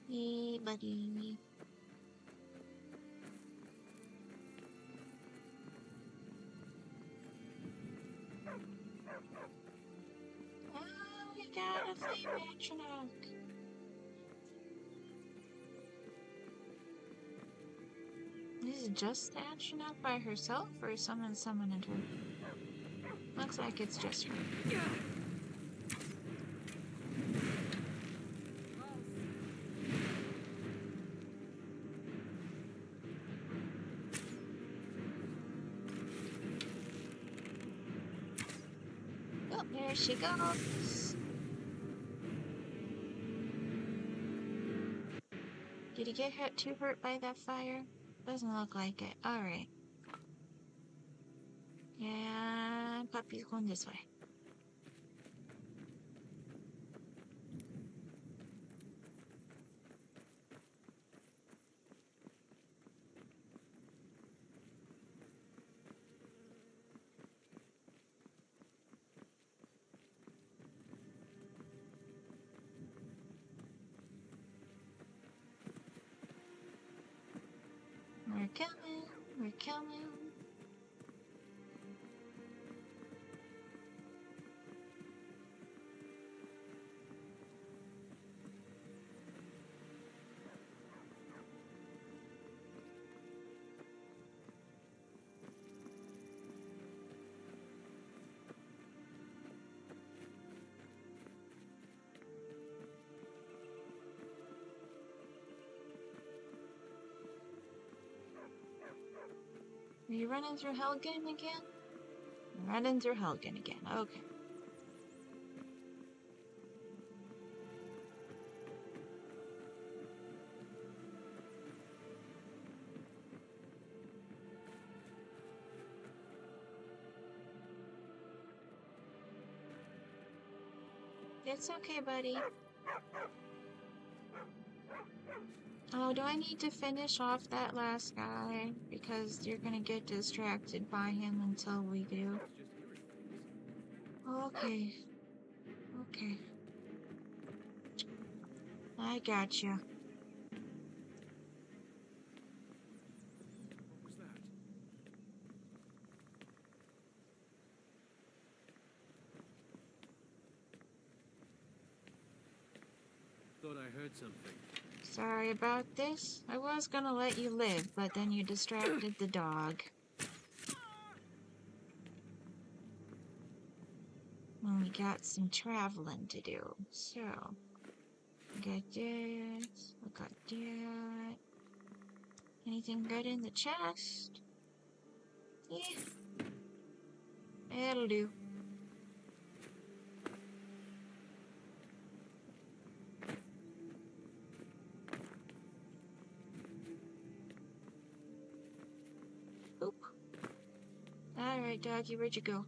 Hey, buddy. Oh, we got a flame Atronach. Is it just the Atronach by herself, or is someone summoning her? Looks like it's just her. Oh, there she goes. Did he get too hurt by that fire? Doesn't look like it. Alright. Yeah, puppy's going this way. We're coming, we're coming. Are you running through Helgen again? Running through Helgen again, okay. It's okay, buddy. Oh, do I need to finish off that last guy? Because you're gonna get distracted by him until we do. Okay. Okay. I gotcha. What was that? Thought I heard something. Sorry about this. I was gonna let you live, but then you distracted the dog. And we got some traveling to do, so... We got this, we got that... Anything good in the chest? Yeah. That'll do. Oop. Alright, doggy, where'd you go?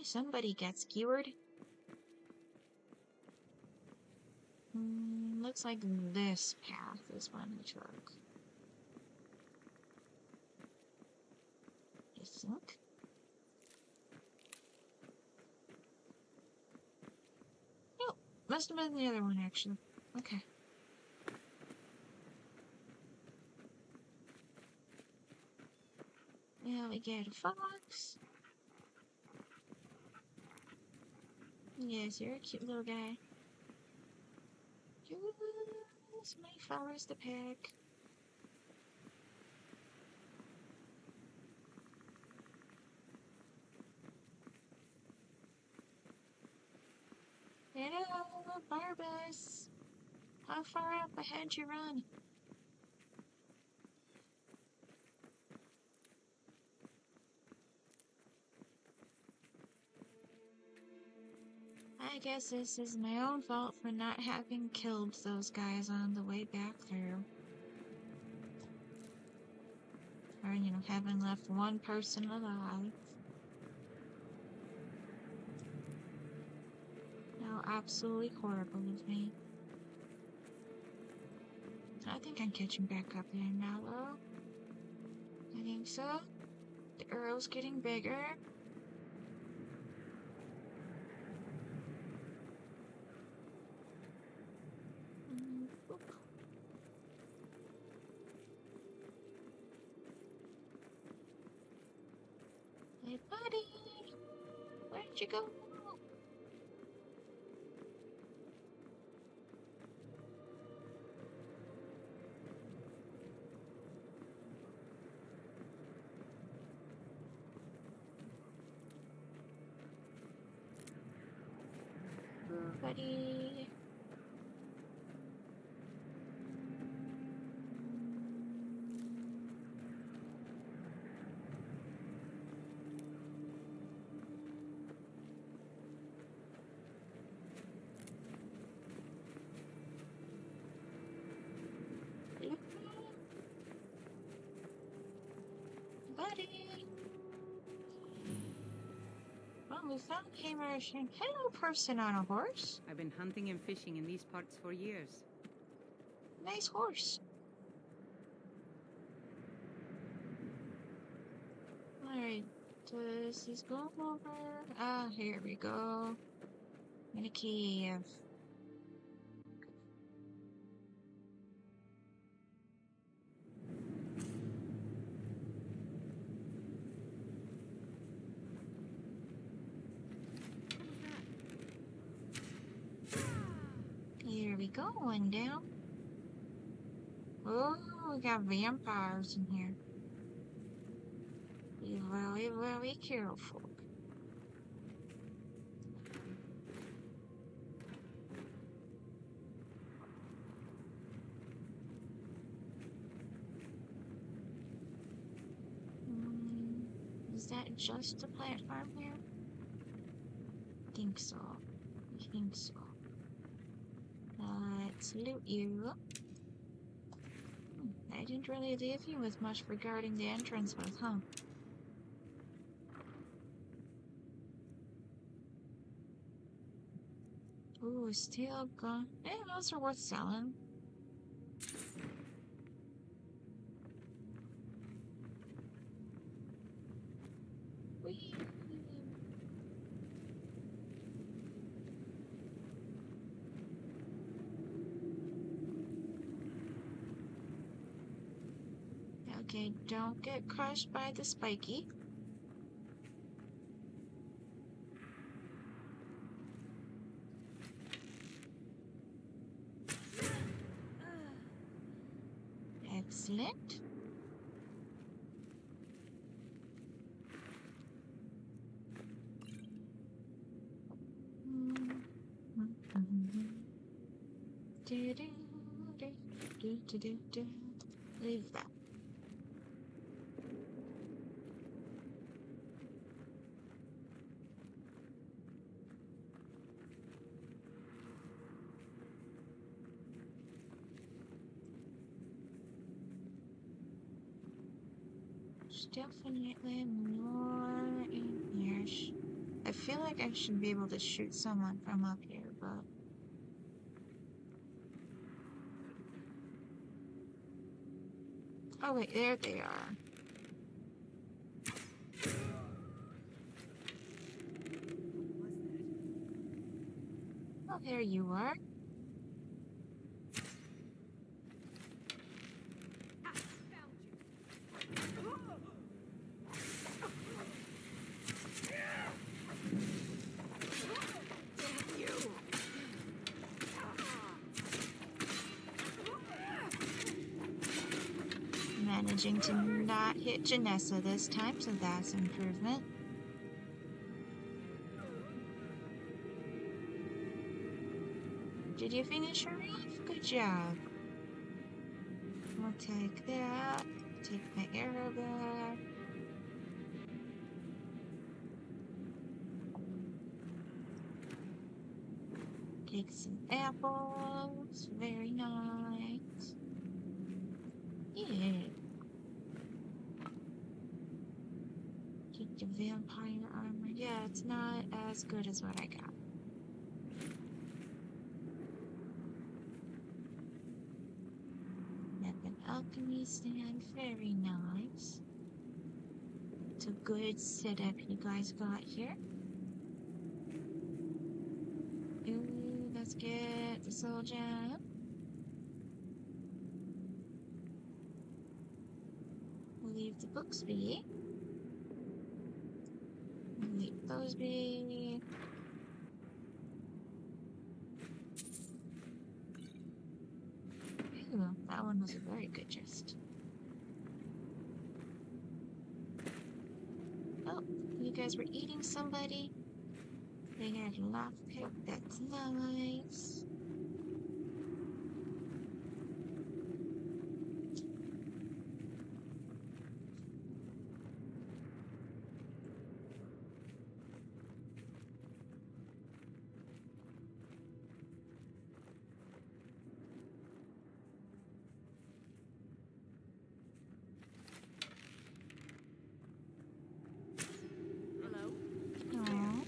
Somebody gets skewered. Looks like this path is one we took. I think. Oh, must have been the other one actually. Okay. Now we get a fox. Yes, you're a cute little guy. Just many flowers to pick. Hello, Barbas. How far up ahead you run? I guess this is my own fault for not having killed those guys on the way back through. Or, you know, having left one person alive. How absolutely horrible of me. I think I'm catching back up there now, though. I think so. The arrow's getting bigger. Hey, buddy! Where'd you go? Buddy. Buddy. Well, we found Hammer's and hello, person on a horse. I've been hunting and fishing in these parts for years. Nice horse. Alright, does he's going over? Ah, here we go. In a cave. Here we go, one down. Oh, we got vampires in here. Be very, very careful. Is that just a platform here? I think so. I think so. Let's loot you. I didn't really leave you with much regarding the entrance with, huh? Ooh, steel gun. Yeah, those are worth selling. Whee! Okay, don't get crushed by the spiky. Excellent. Leave that. There's definitely more in here. I feel like I should be able to shoot someone from up here, but... Oh wait, there they are. Oh, there you are. Managing to not hit Janessa this time, so that's improvement. Did you finish her off? Good job. We'll take that. Take my arrow back. Take some apples. Very nice. Yeah. Take the vampire armor. Yeah, it's not as good as what I got. Weapon alchemy stand. Very nice. It's a good setup you guys got here. Ooh, let's get the soul gem. We'll leave the books be. We'll leave those be. Ooh, that one was a very good gist. Oh, you guys were eating somebody? They had a lockpick, that's nice. Hello? Aww.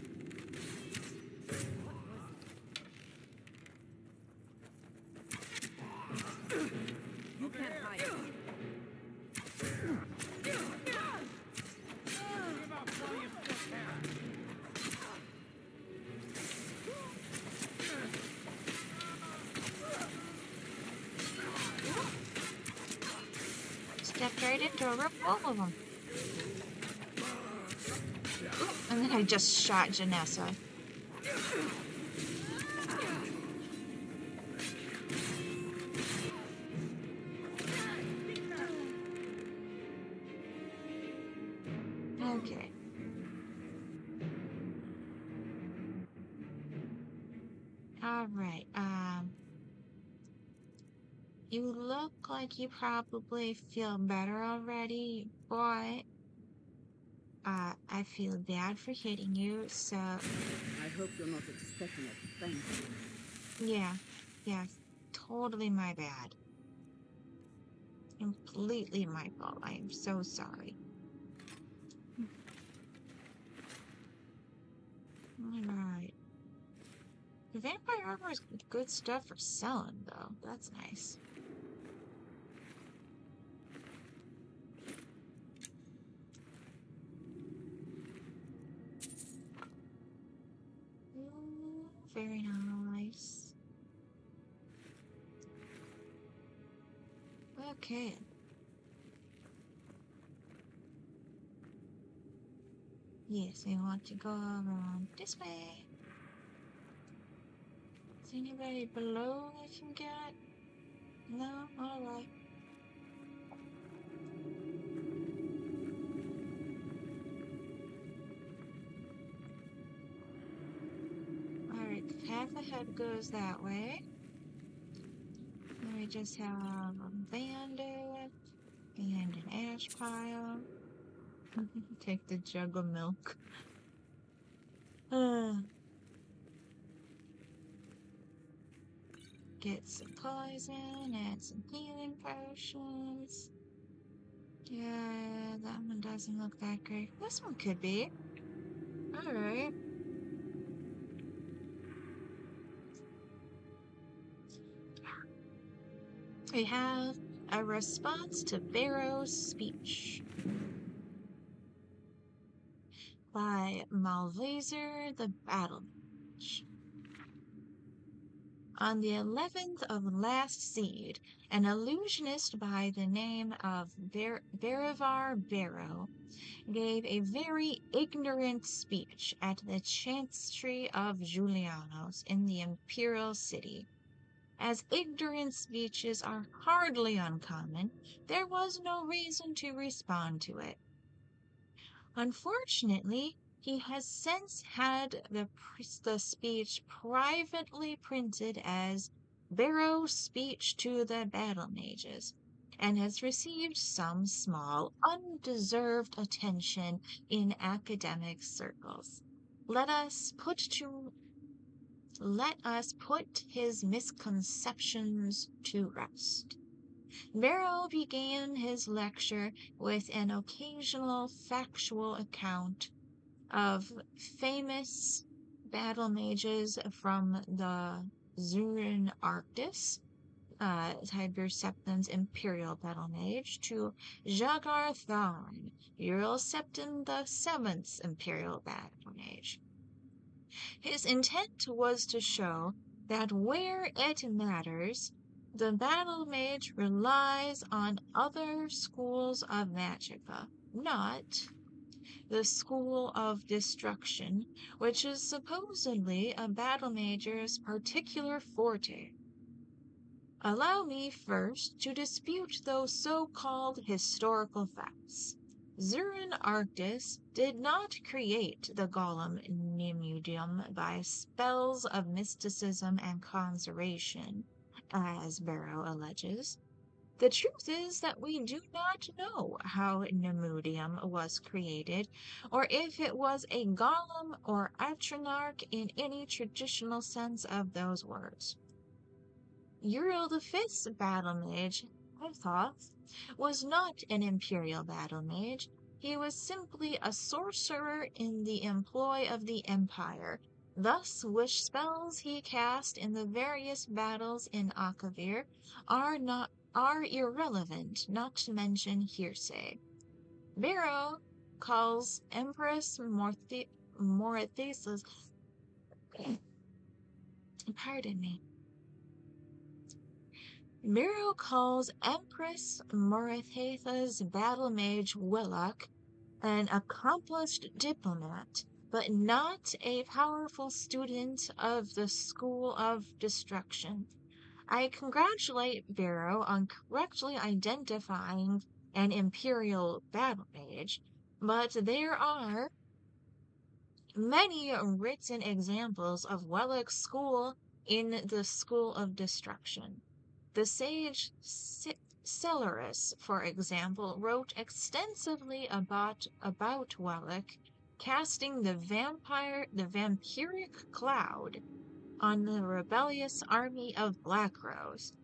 You can't hide. Stepped right into a rip, all of them. And then I just shot Janessa. Okay. Alright, you look like you probably feel better already, but I feel bad for hitting you, so I hope you're not expecting a thank you. yeah, totally my bad. Completely my fault. I am so sorry. Alright. The vampire armor is good stuff for selling, though. That's nice. Ooh, very nice. Okay. Yes, I want to go around this way. Is anybody below I can get? No? Alright. Alright, half the head goes that way. Then we just have a bandit and an ash pile. Take the jug of milk. Get some poison and some healing potions. Yeah, that one doesn't look that great. This one could be. Alright. we have a response to Barrow's speech by Malvaser the Battle Mage. On the 11th of last seed, an illusionist by the name of Berivar Barrow gave a very ignorant speech at the Chancery of Julianos in the Imperial City. As ignorant speeches are hardly uncommon, there was no reason to respond to it. Unfortunately, he has since had the speech privately printed as Barrow's Speech to the Battle Mages, and has received some small, undeserved attention in academic circles. Let us put his misconceptions to rest. Barrow began his lecture with an occasional factual account of famous battle mages from the Zurin Arctis, Tiber Septon's Imperial Battle Mage, to Jagar Tharn, Ural Septon the Seventh's Imperial Battle Mage. His intent was to show that where it matters, the battle mage relies on other schools of magicka, not the school of destruction, which is supposedly a battle mage's particular forte. Allow me first to dispute those so-called historical facts. Zurin Arctis did not create the Golem Nemudium by spells of mysticism and conjuration, as Barrow alleges. The truth is that we do not know how Nemudium was created, or if it was a golem or atronach in any traditional sense of those words. Ural V's battle mage, Althoth, was not an imperial battle mage. He was simply a sorcerer in the employ of the Empire, thus which spells he cast in the various battles in Akavir are irrelevant, not to mention hearsay. Barrow calls Empress Morathesa's pardon me. Barrow calls Empress Morathesa's battle mage Willock an accomplished diplomat, but not a powerful student of the School of Destruction. I congratulate Barrow on correctly identifying an imperial battle mage, but there are many written examples of Wellock's school in the School of Destruction. The sage Celerus, for example, wrote extensively about Wellock casting the vampiric cloud on the rebellious army of Blackrose,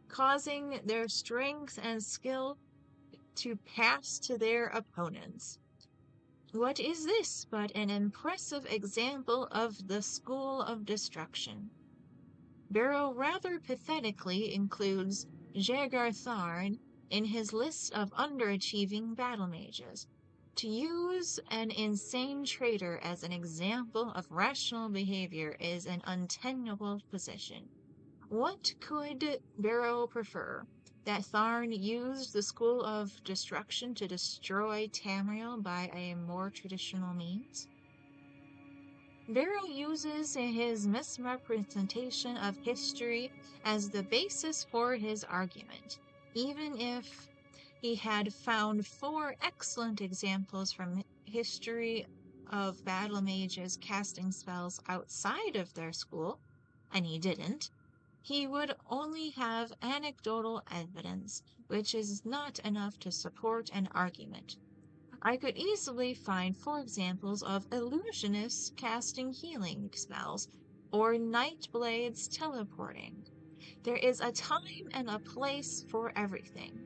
causing their strength and skill to pass to their opponents. What is this but an impressive example of the School of Destruction? Barrow rather pathetically includes Jagar Tharn in his list of underachieving battle mages. To use an insane traitor as an example of rational behavior is an untenable position. What could Barrow prefer? That Tharn used the School of Destruction to destroy Tamriel by a more traditional means? Barrow uses his misrepresentation of history as the basis for his argument, even if he had found 4 excellent examples from history of battle mages casting spells outside of their school, and he didn't. He would only have anecdotal evidence, which is not enough to support an argument. I could easily find 4 examples of illusionists casting healing spells, or night blades teleporting. There is a time and a place for everything.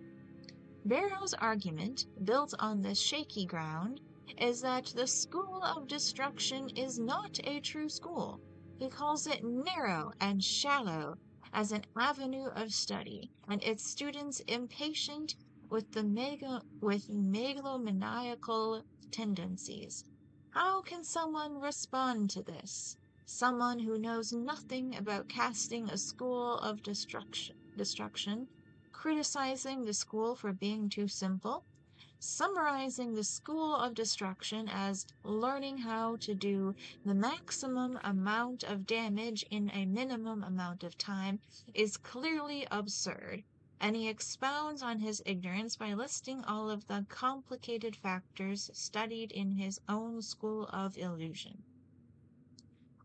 Barrow's argument, built on this shaky ground, is that the School of Destruction is not a true school. He calls it narrow and shallow, as an avenue of study, and its students impatient with megalomaniacal tendencies. How can someone respond to this? Someone who knows nothing about casting a school of destruction, criticizing the school for being too simple, summarizing the school of destruction as learning how to do the maximum amount of damage in a minimum amount of time is clearly absurd, and he expounds on his ignorance by listing all of the complicated factors studied in his own school of illusion.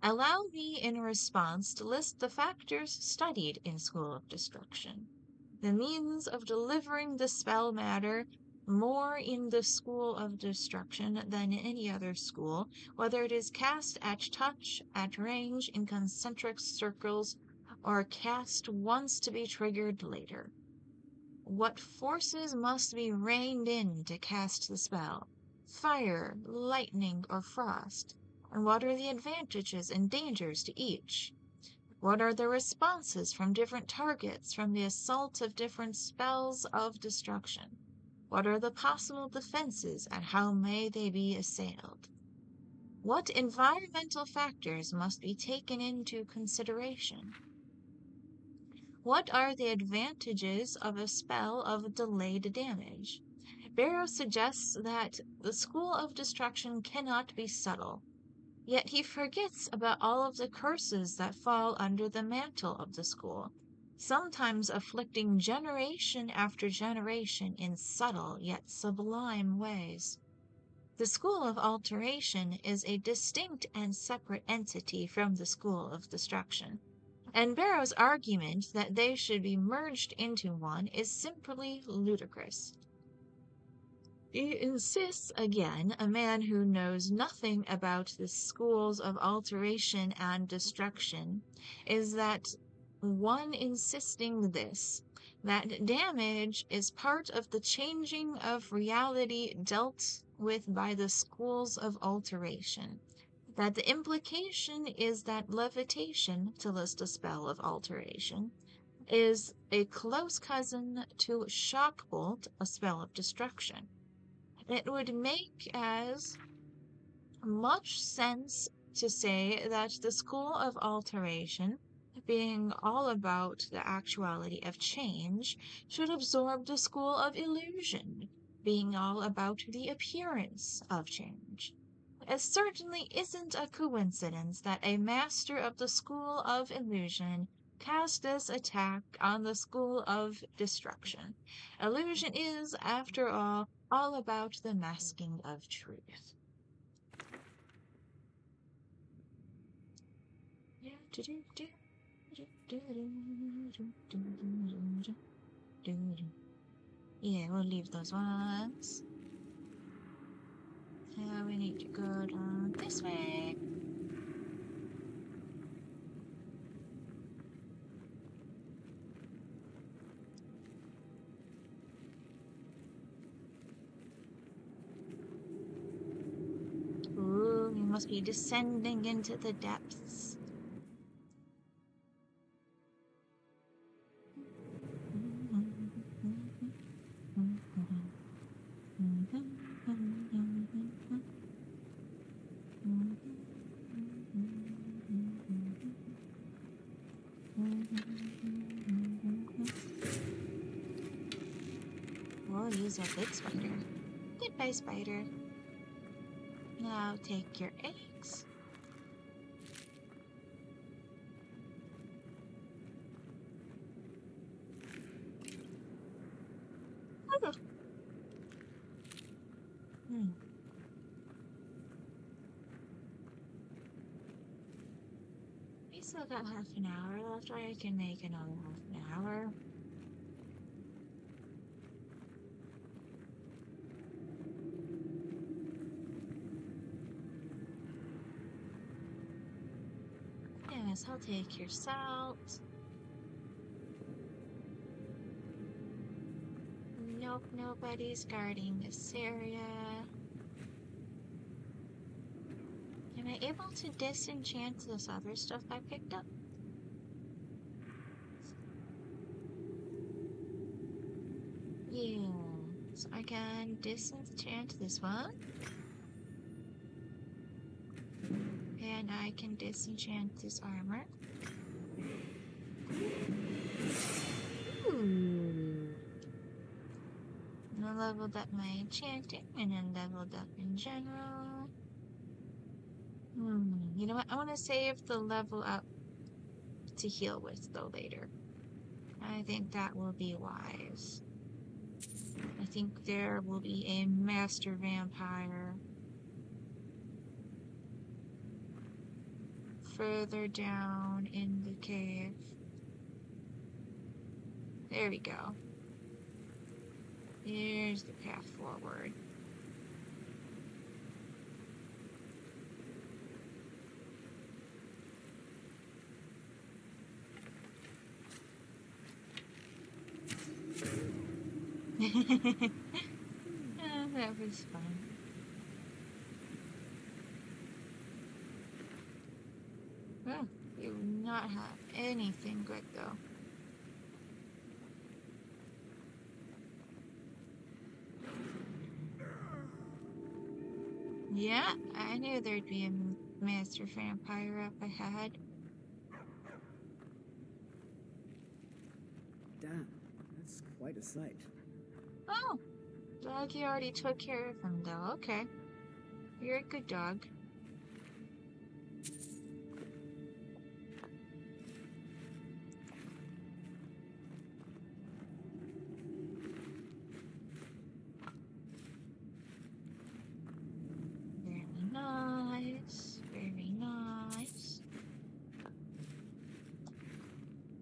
Allow me in response to list the factors studied in School of Destruction. The means of delivering the spell matter more in the School of Destruction than in any other school, whether it is cast at touch, at range, in concentric circles, or cast once to be triggered later. What forces must be reined in to cast the spell? Fire, lightning, or frost? And what are the advantages and dangers to each? What are the responses from different targets from the assault of different spells of destruction? What are the possible defenses, and how may they be assailed? What environmental factors must be taken into consideration? What are the advantages of a spell of delayed damage? Barrow suggests that the School of Destruction cannot be subtle, yet he forgets about all of the curses that fall under the mantle of the school, sometimes afflicting generation after generation in subtle yet sublime ways. The School of Alteration is a distinct and separate entity from the School of Destruction, and Barrow's argument that they should be merged into one is simply ludicrous. He insists again, a man who knows nothing about the schools of alteration and destruction, is that one insisting this, that damage is part of the changing of reality dealt with by the schools of alteration, that the implication is that levitation, to list a spell of alteration, is a close cousin to shockbolt, a spell of destruction. It would make as much sense to say that the School of Alteration, being all about the actuality of change, should absorb the School of Illusion, being all about the appearance of change. It certainly isn't a coincidence that a master of the School of Illusion cast this attack on the School of Destruction. Illusion is, after all about the masking of truth. Yeah, we'll leave those ones. Now we need to go down this way. Ooh, we must be descending into the depths. We'll use a big spider. Goodbye, spider. Now take your eggs. Oh. We still got half an hour left, or I can make another half an hour. Yes, I'll take your salt. Nope, nobody's guarding this area. Am I able to disenchant this other stuff I picked up? Yeah, so I can disenchant this one. And I can disenchant this armor. Ooh. And I leveled up my enchanting, and then leveled up in general. You know what? I want to save the level up to heal with, though, later. I think that will be wise. I think there will be a master vampire further down in the cave. There we go. Here's the path forward. Oh, that was fun. Oh, you do not have anything good though. Yeah, I knew there'd be a master vampire up ahead. Damn, that's quite a sight. Oh, doggy already took care of him though. Okay. You're a good dog. Very nice. Very nice.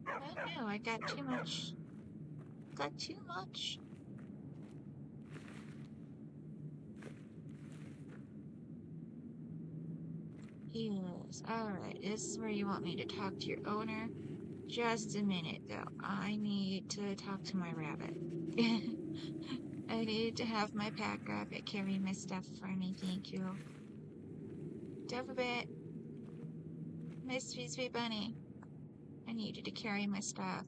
Oh no, I got too much. Got too much. Yes, alright. This is where you want me to talk to your owner. Just a minute, though. I need to talk to my rabbit. I need to have my pack rabbit carry my stuff for me, thank you. Duffabit. My sweet, sweet bunny. I need you to carry my stuff.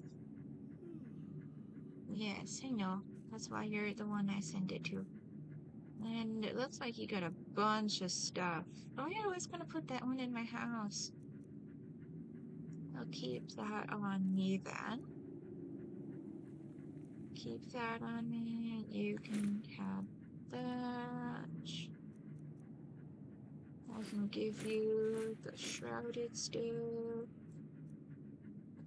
Yes, I know. That's why you're the one I send it to. And it looks like you got a bunch of stuff. Oh yeah, I was gonna put that one in my house. I'll keep that on me then. Keep that on me. You can have that. I can give you the shrouded stuff.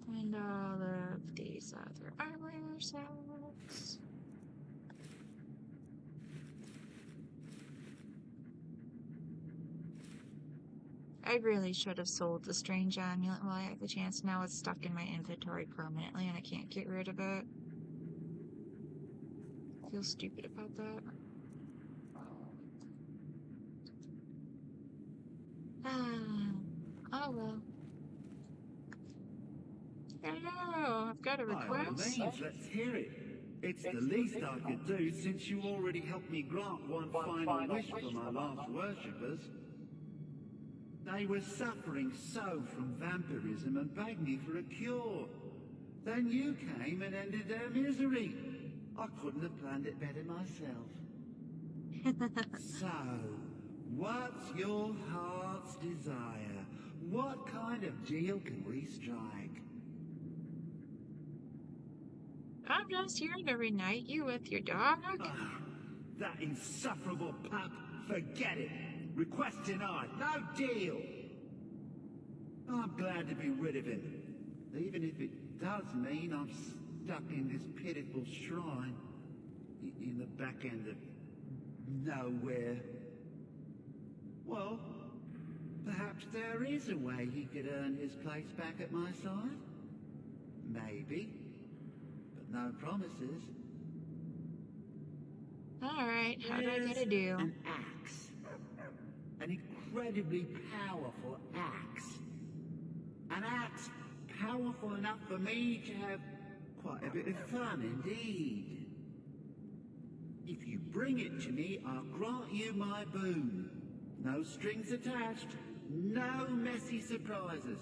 And all of these other armor sets. I really should have sold the strange amulet while I had the chance. Now it's stuck in my inventory permanently and I can't get rid of it. I feel stupid about that. Oh well. Hello, I've got a By all request. means, let's hear it. It's the least I could do since you already helped me grant one final wish for my last worshippers. They were suffering so from vampirism and begged me for a cure. Then you came and ended their misery. I couldn't have planned it better myself. So, what's your heart's desire? What kind of deal can we strike? I'm just here to reunite you with your dog. That insufferable pup. Forget it. Request denied. No deal. I'm glad to be rid of him. Even if it does mean I'm stuck in this pitiful shrine. In the back end of nowhere. Well, perhaps there is a way he could earn his place back at my side. Maybe. But no promises. Alright, how do I gotta do? An axe. An incredibly powerful axe. An axe powerful enough for me to have quite a bit of fun indeed. If you bring it to me, I'll grant you my boon. No strings attached, no messy surprises.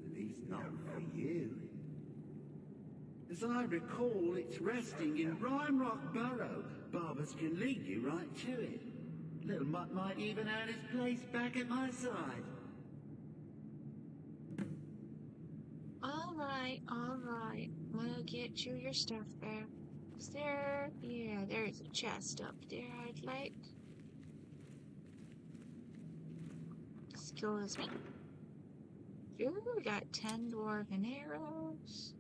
At least not for you. As I recall, it's resting in Rime Rock Burrow. Barbers can lead you right to it. Little Mutt might even earn his place back at my side. Alright. We'll get you your stuff back. Is there... Yeah, there's a chest up there I'd like. Excuse me. Ooh, we got 10 dwarven arrows.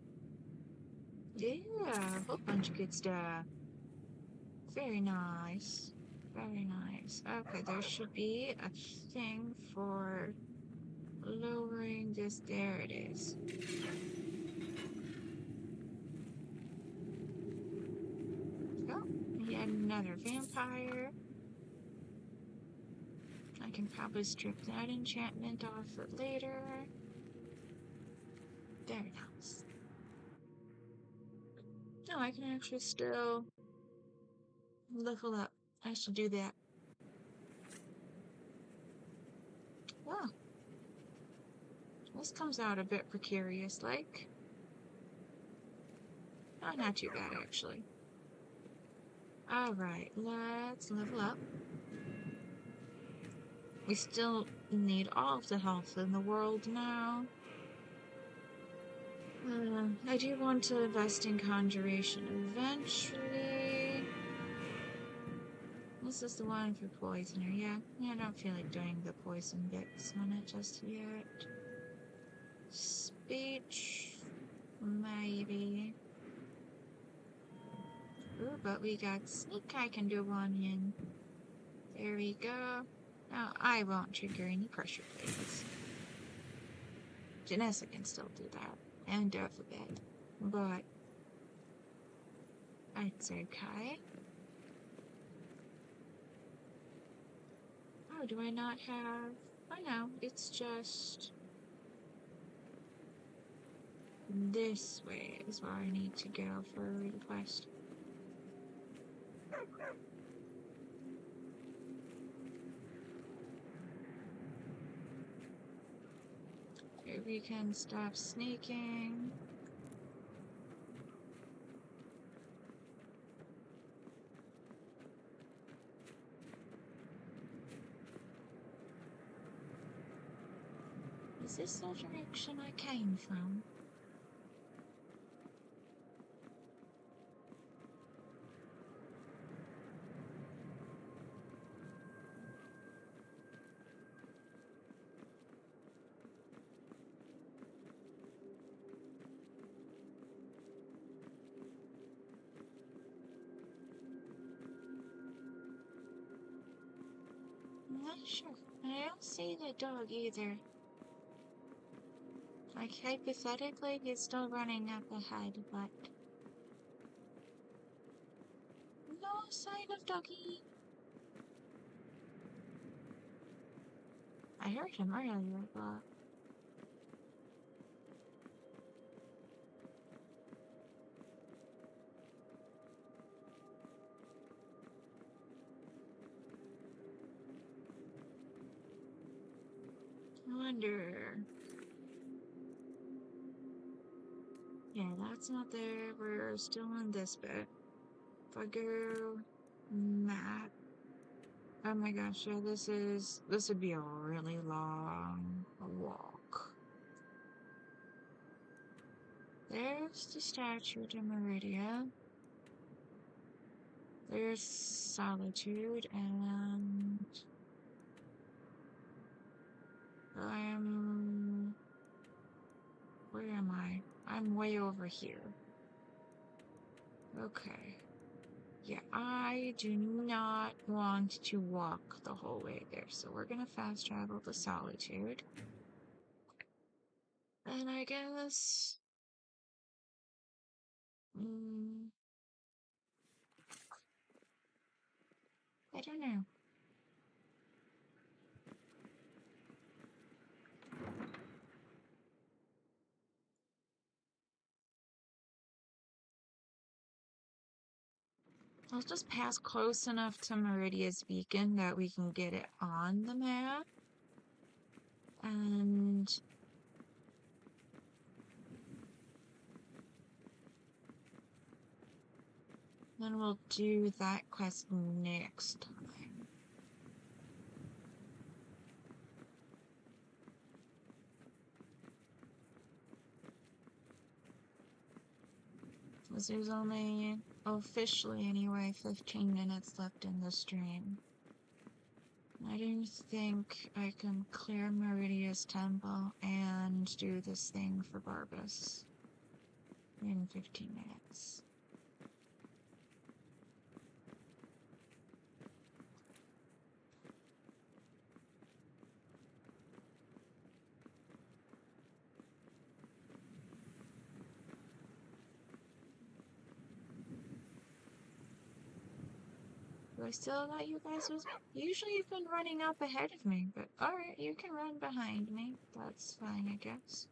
Yeah, a whole bunch of good stuff. Very nice. Very nice. Okay, there should be a thing for lowering this. There it is. Oh, yet another vampire. I can probably strip that enchantment off for later. Very nice. No, I can actually still level up. I should do that. Oh. This comes out a bit precarious, like. Oh, not too bad, actually. Alright, let's level up. We still need all of the health in the world now. I do want to invest in conjuration eventually. This is the one for poisoner, yeah. I don't feel like doing the poison bits on it just yet. Speech, maybe. Ooh, but we got sneak I can do one in. There we go. Now, I won't trigger any pressure plates. Janessa can still do that. And do it for bed. But it's okay. Oh, do I not have... Oh no, it's just... This way is where I need to go for the quest. Okay, we can stop sneaking. Is this the direction I came from? I'm not sure. I don't see the dog either. Like, hypothetically, he's still running up ahead, but... No sign of doggy! I heard him earlier, but... I wonder... Yeah, that's not there. We're still in this bit. If I go... map... Oh my gosh, yeah, this would be a really long walk. There's the statue to Meridia. There's Solitude, and... Where am I? I'm way over here. Okay. Yeah, I do not want to walk the whole way there, so we're gonna fast travel to Solitude. And I guess... I don't know. I'll just pass close enough to Meridia's beacon that we can get it on the map. And... Then we'll do that quest next time. Because there's only, officially anyway, 15 minutes left in the stream. I don't think I can clear Meridia's temple and do this thing for Barbas in 15 minutes. Do I still got you guys with me? Usually you've been running up ahead of me, but alright, you can run behind me. That's fine, I guess.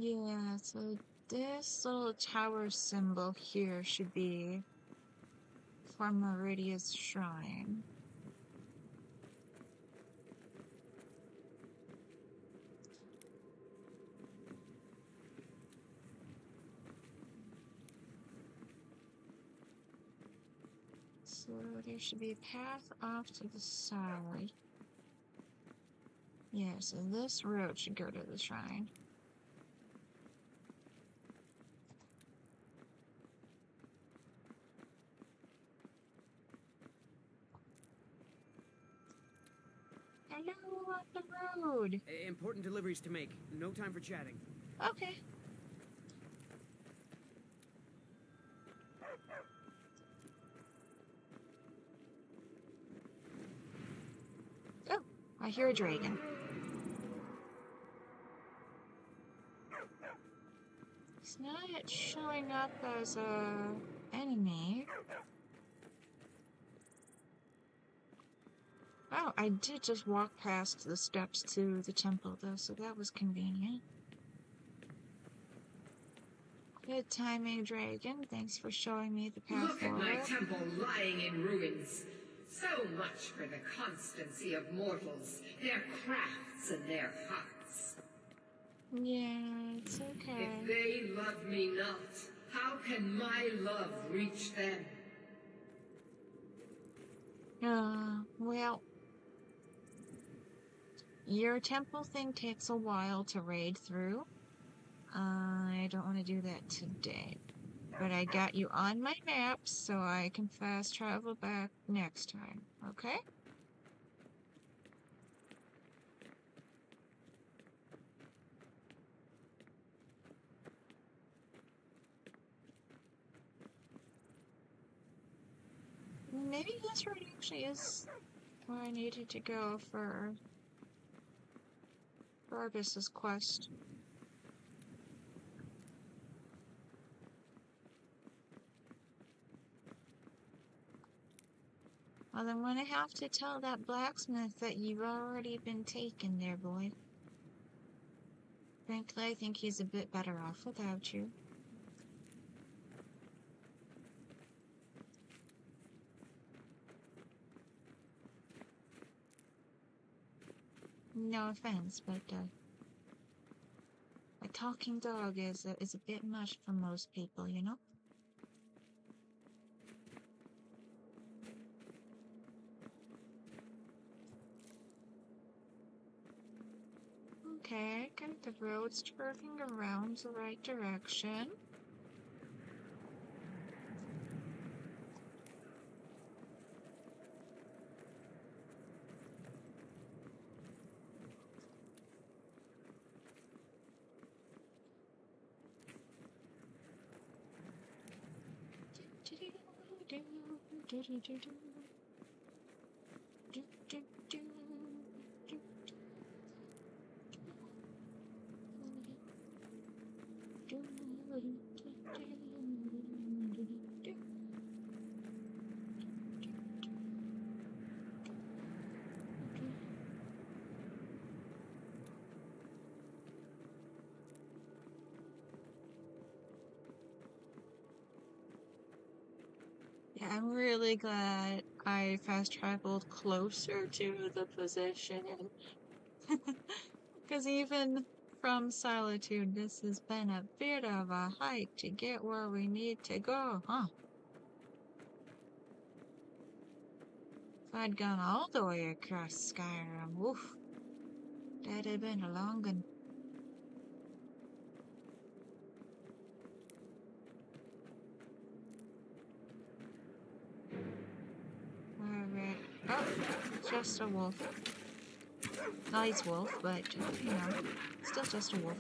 Yeah, so this little tower symbol here should be for Meridia's shrine. So there should be a path off to the side. Yeah, so this road should go to the shrine. Hello, on the road. Important deliveries to make. No time for chatting. Okay. Oh, I hear a dragon. It's not yet showing up as a enemy. Oh, I did just walk past the steps to the temple, though, so that was convenient. Good timing, Dragon. Thanks for showing me the path Look at forward. my temple lying in ruins. So much for the constancy of mortals, their crafts and their hearts. Yeah, it's okay. If they love me not, how can my love reach them? Well, your temple thing takes a while to raid through. I don't want to do that today. But I got you on my map, so I can fast travel back next time, okay? Maybe this road actually is where I needed to go for Barbas's quest. Well, I'm gonna have to tell that blacksmith that you've already been taken there, boy. Frankly, I think he's a bit better off without you. No offense, but a talking dog is a bit much for most people, you know? Okay, got the roads turning around the right direction. Yeah, I'm really glad I fast traveled closer to the position. Because even from Solitude, this has been a bit of a hike to get where we need to go, huh? If I'd gone all the way across Skyrim, oof, that'd have been a long one. Alright. Oh, just a wolf. Nice wolf, but, you know, still just a wolf.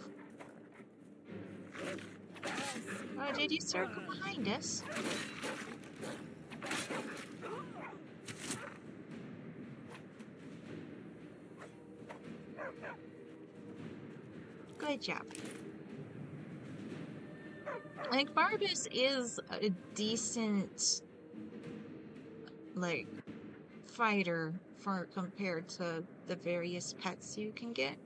Oh, did you circle behind us? Good job. Like, Barbas is a decent, like, fighter for compared to the various pets you can get.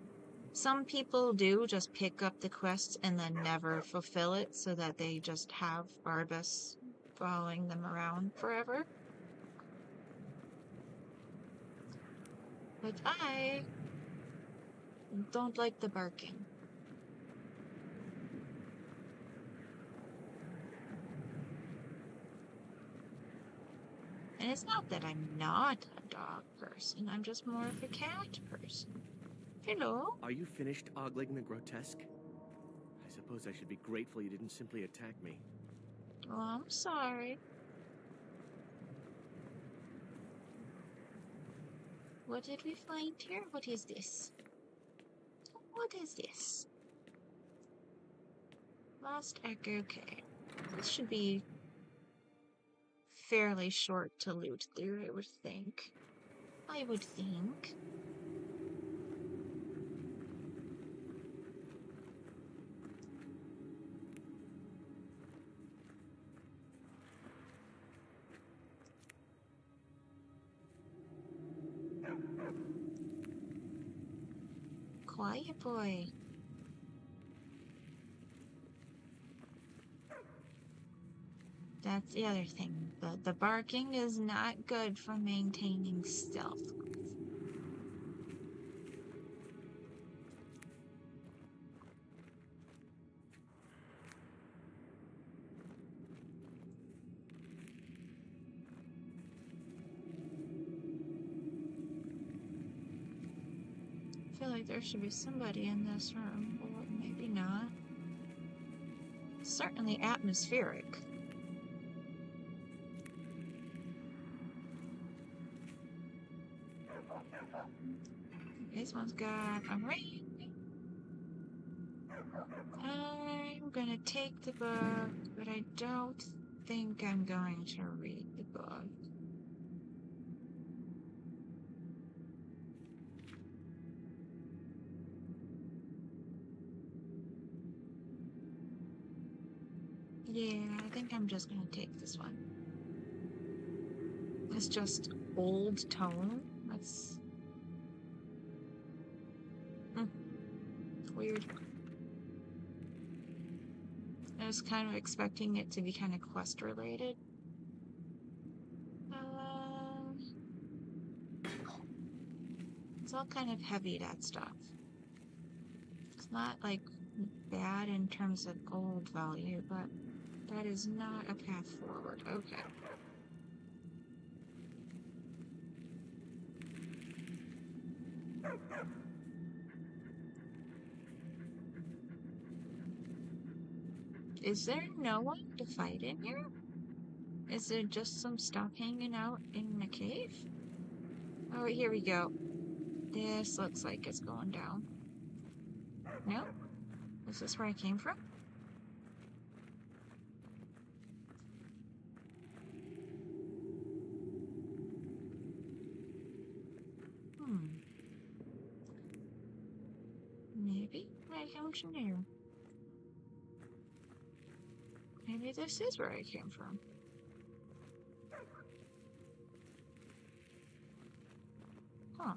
Some people do just pick up the quest and then never fulfill it so that they just have Barbas following them around forever. But I don't like the barking. And it's not that I'm not a dog person, I'm just more of a cat person. Hello? Are you finished ogling the grotesque? I suppose I should be grateful you didn't simply attack me. Oh, I'm sorry. What did we find here? What is this? What is this? Lost Echo Cave. This should be fairly short to loot through, I would think. I would think. Quiet boy. That's the other thing. The barking is not good for maintaining stealth. I feel like there should be somebody in this room, or maybe not. Certainly atmospheric. This one's got a ring. I'm gonna take the book, but I don't think I'm going to read the book. Yeah, I think I'm just gonna take this one. It's just old tone. That's weird. I was kind of expecting it to be kind of quest related. It's all kind of heavy, that stuff. It's not like bad in terms of gold value, but that is not a path forward. Okay. Is there no one to fight in here? Is there just some stuff hanging out in the cave? Oh, here we go. This looks like it's going down. No? Is this where I came from? Maybe I come from here. Maybe this is where I came from. Huh.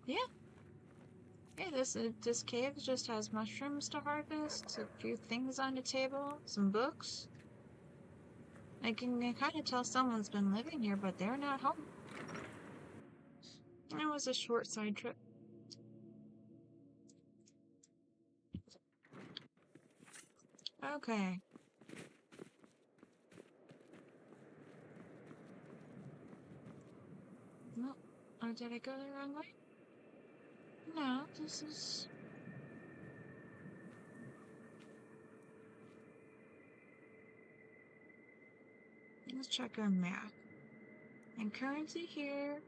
Yeah. Hey, this cave just has mushrooms to harvest, a few things on the table, some books. I can kind of tell someone's been living here, but they're not home. It was a short side trip. Okay. No. Oh, did I go the wrong way? No, this is... Let's check our map. I'm currently here.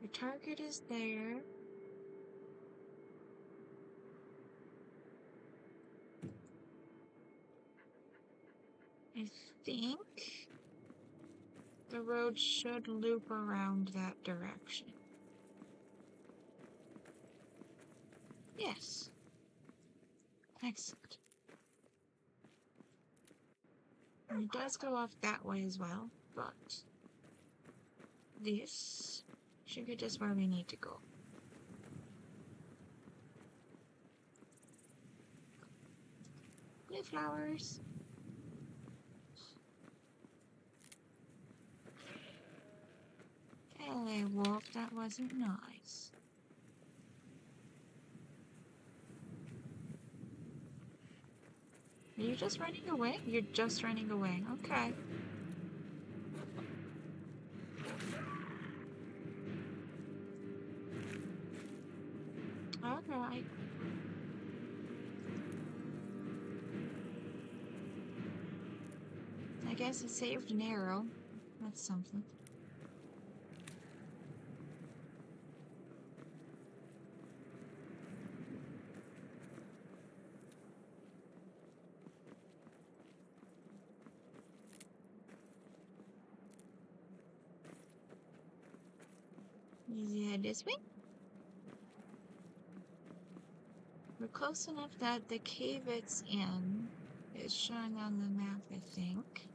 Your target is there. I think the road should loop around that direction. Yes. Excellent. And it does go off that way as well, but this should get us where we need to go. Blue flowers. Hey, wolf, that wasn't nice. Are you just running away? You're just running away. Okay. Alright. I guess it saved an arrow. That's something. Yeah, this way? We're close enough that the cave it's in is showing on the map, I think.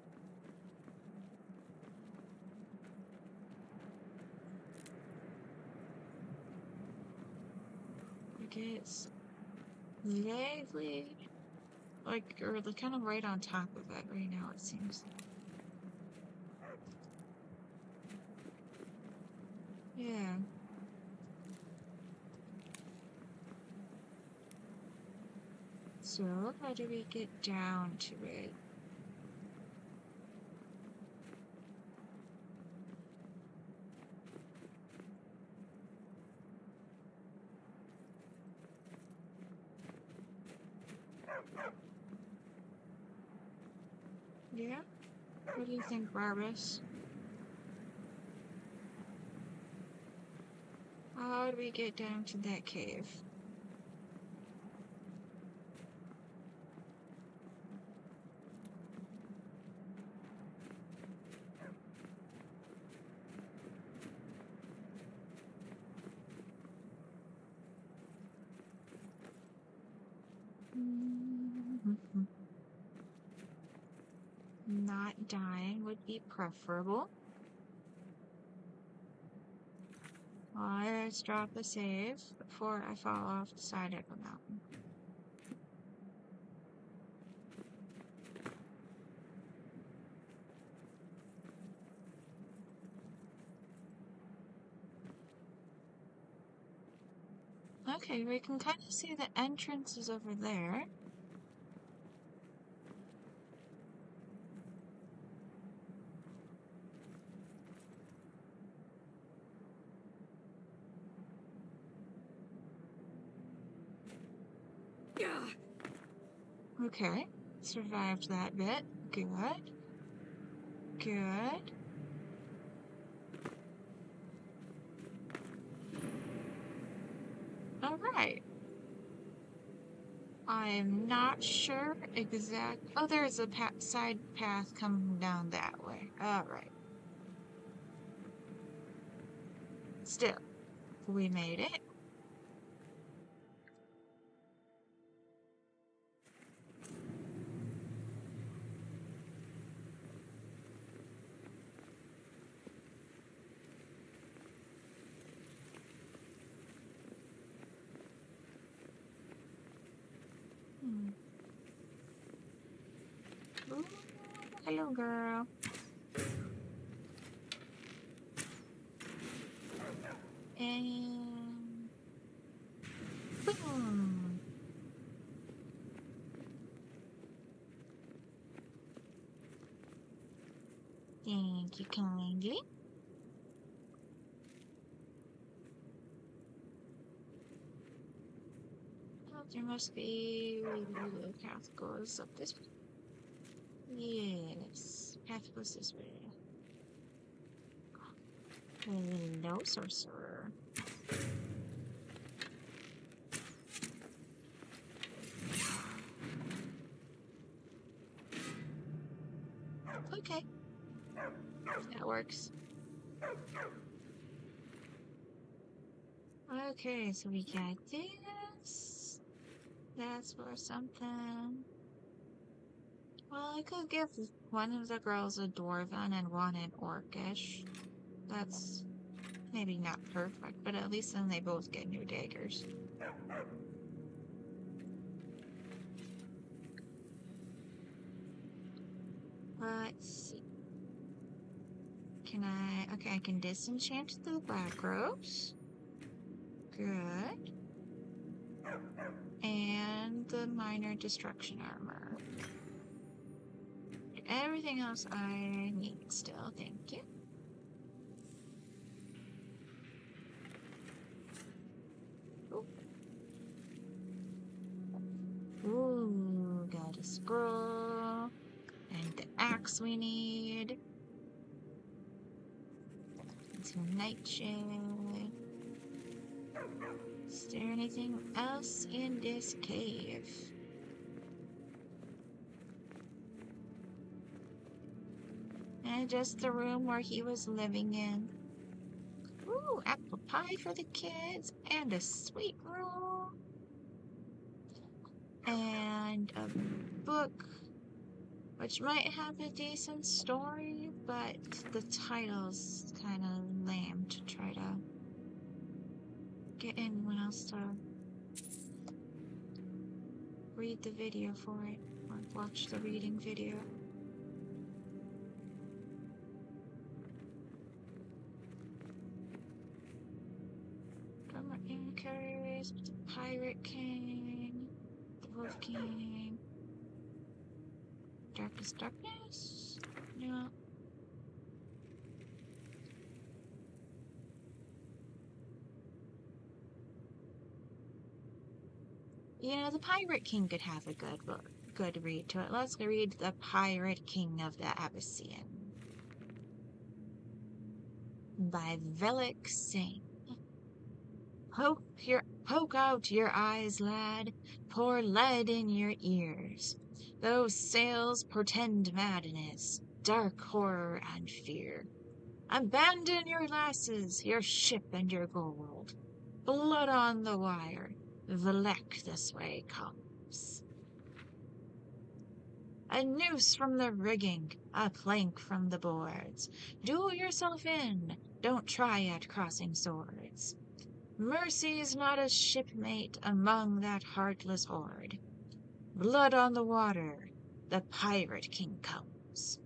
Okay, it's vaguely like, or kind of right on top of it right now, it seems. Yeah. So, how do we get down to it? Yeah? What do you think, Barbas? How do we get down to that cave? Not dying would be preferable. Let's drop a save before I fall off the side of the mountain. Okay, we can kind of see the entrance is over there. Okay, survived that bit. Good. Good. Alright. I'm not sure exact. Oh, there's a side path coming down that way. Alright. Still, we made it. Hello, girl. And boom. Thank you kindly. Oh, there must be a path goes up this way. Yes, path goes this way. Hello, sorcerer. Okay, that works. Okay, so we got this. That's for something. Well, I could give one of the girls a dwarven and one an orcish. That's maybe not perfect, but at least then they both get new daggers. Let's see. Can I... Okay, I can disenchant the black robes. Good. And the minor destruction armor. Everything else I need still, thank you. Ooh, got a scroll. And the axe we need. Some nightshade. Is there anything else in this cave? And just the room where he was living in. Ooh, apple pie for the kids, and a sweet roll. And a book, which might have a decent story, but the title's kind of lame to try to get anyone else to read the video for it, or watch the reading video. Drummer Anchors, the Pirate King, the Wolf King, Darkest Darkness? No. You know, the Pirate King could have a good read to it. Let's read The Pirate King of the Abyssian by Velik Singh. Poke out your eyes, lad. Pour lead in your ears. Those sails portend madness, dark horror and fear. Abandon your lasses, your ship and your gold. Blood on the wire, Velek this way comes. A noose from the rigging, a plank from the boards. Do yourself in, don't try at crossing swords. Mercy's not a shipmate among that heartless horde. Blood on the water, the Pirate King comes.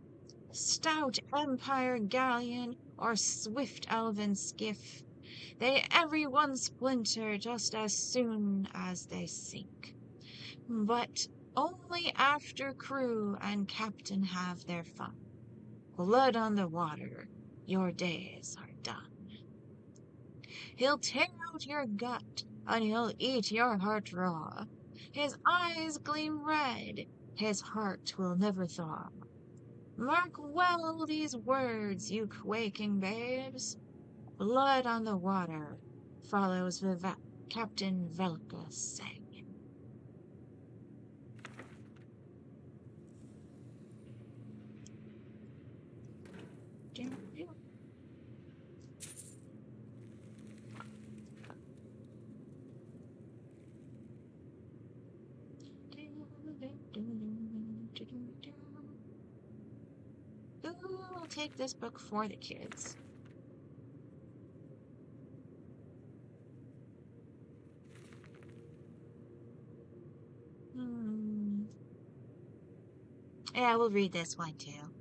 Stout Empire galleon or swift elven skiff, they every one splinter just as soon as they sink. But only after crew and captain have their fun. Blood on the water, your days are done. He'll tear out your gut, and he'll eat your heart raw. His eyes gleam red, his heart will never thaw. Mark well these words, you quaking babes. Blood on the water, follows Captain Velka sang. Ooh, I'll take this book for the kids. Yeah, we'll read this one too.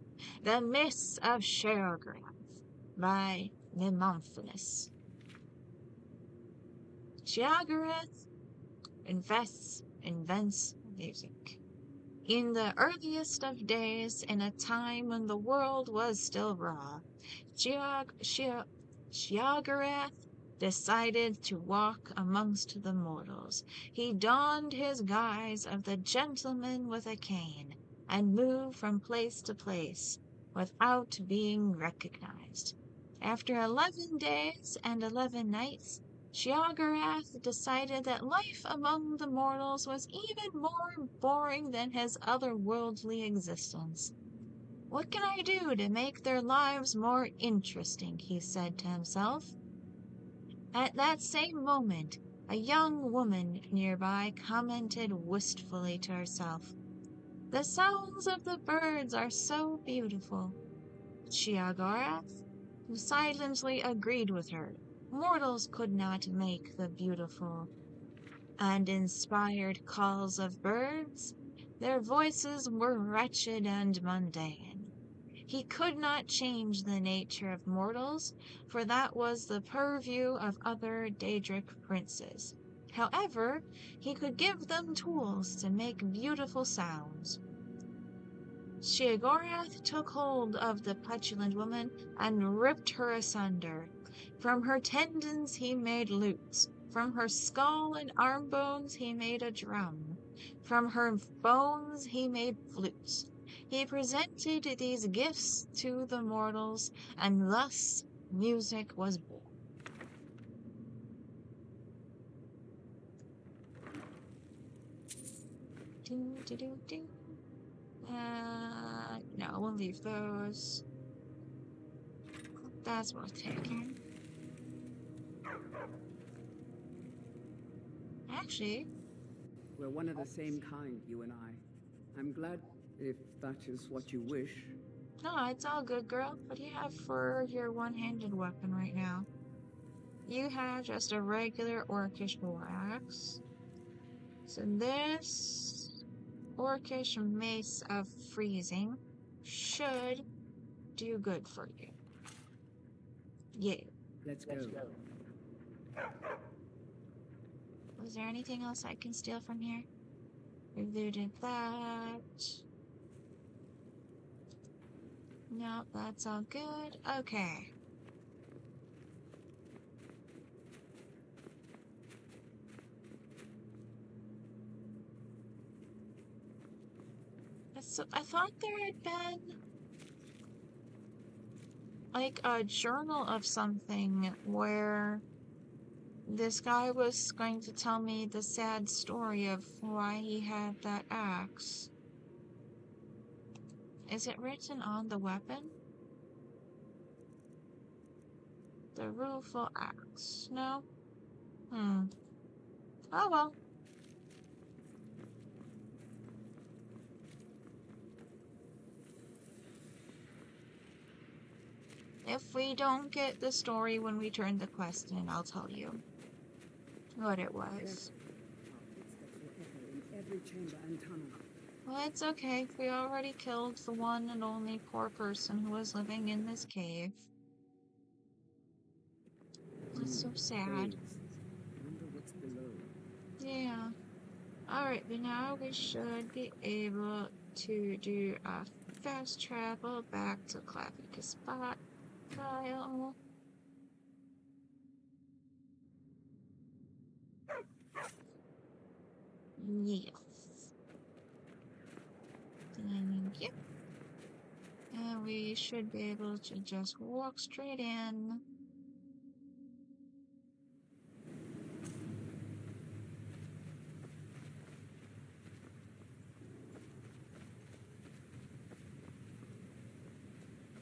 The Mists of Sheograth by Mimophilis. Sheograth invents music. In the earliest of days, in a time when the world was still raw, Sheograth decided to walk amongst the mortals. He donned his guise of the gentleman with a cane and moved from place to place without being recognized. After 11 days and 11 nights, Sheograth decided that life among the mortals was even more boring than his otherworldly existence. What can I do to make their lives more interesting? He said to himself. At that same moment, a young woman nearby commented wistfully to herself, "The sounds of the birds are so beautiful." Sheograth silently agreed with her. Mortals could not make the beautiful and inspired calls of birds. Their voices were wretched and mundane. He could not change the nature of mortals, for that was the purview of other Daedric princes. However, he could give them tools to make beautiful sounds. Sheograth took hold of the petulant woman and ripped her asunder. From her tendons he made lutes. From her skull and arm bones he made a drum. From her bones he made flutes. He presented these gifts to the mortals, and thus music was born. No, we'll leave those. That's worth taking. Actually, We're one of the same kind, you and I. I'm glad if that is what you wish. no, it's all good, girl. What do you have for your one-handed weapon right now? You have just a regular orcish war axe. So this orcish mace of freezing should do good for you. Yeah. Let's go. Was there anything else I can steal from here? We looted that. No, that's all good. Okay. So I thought there had been like a journal of something where this guy was going to tell me the sad story of why he had that axe. Is it written on the weapon? The rueful axe. No? Oh well. If we don't get the story when we turn the quest in, I'll tell you what it was. In every chamber and tunnel. Well, it's okay. We already killed the one and only poor person who was living in this cave. That's so sad. Wonder what's below. Yeah. Alright, but now we should be able to do a fast travel back to Clavicus Spot Kyle. Yes. Thank you. And we should be able to just walk straight in.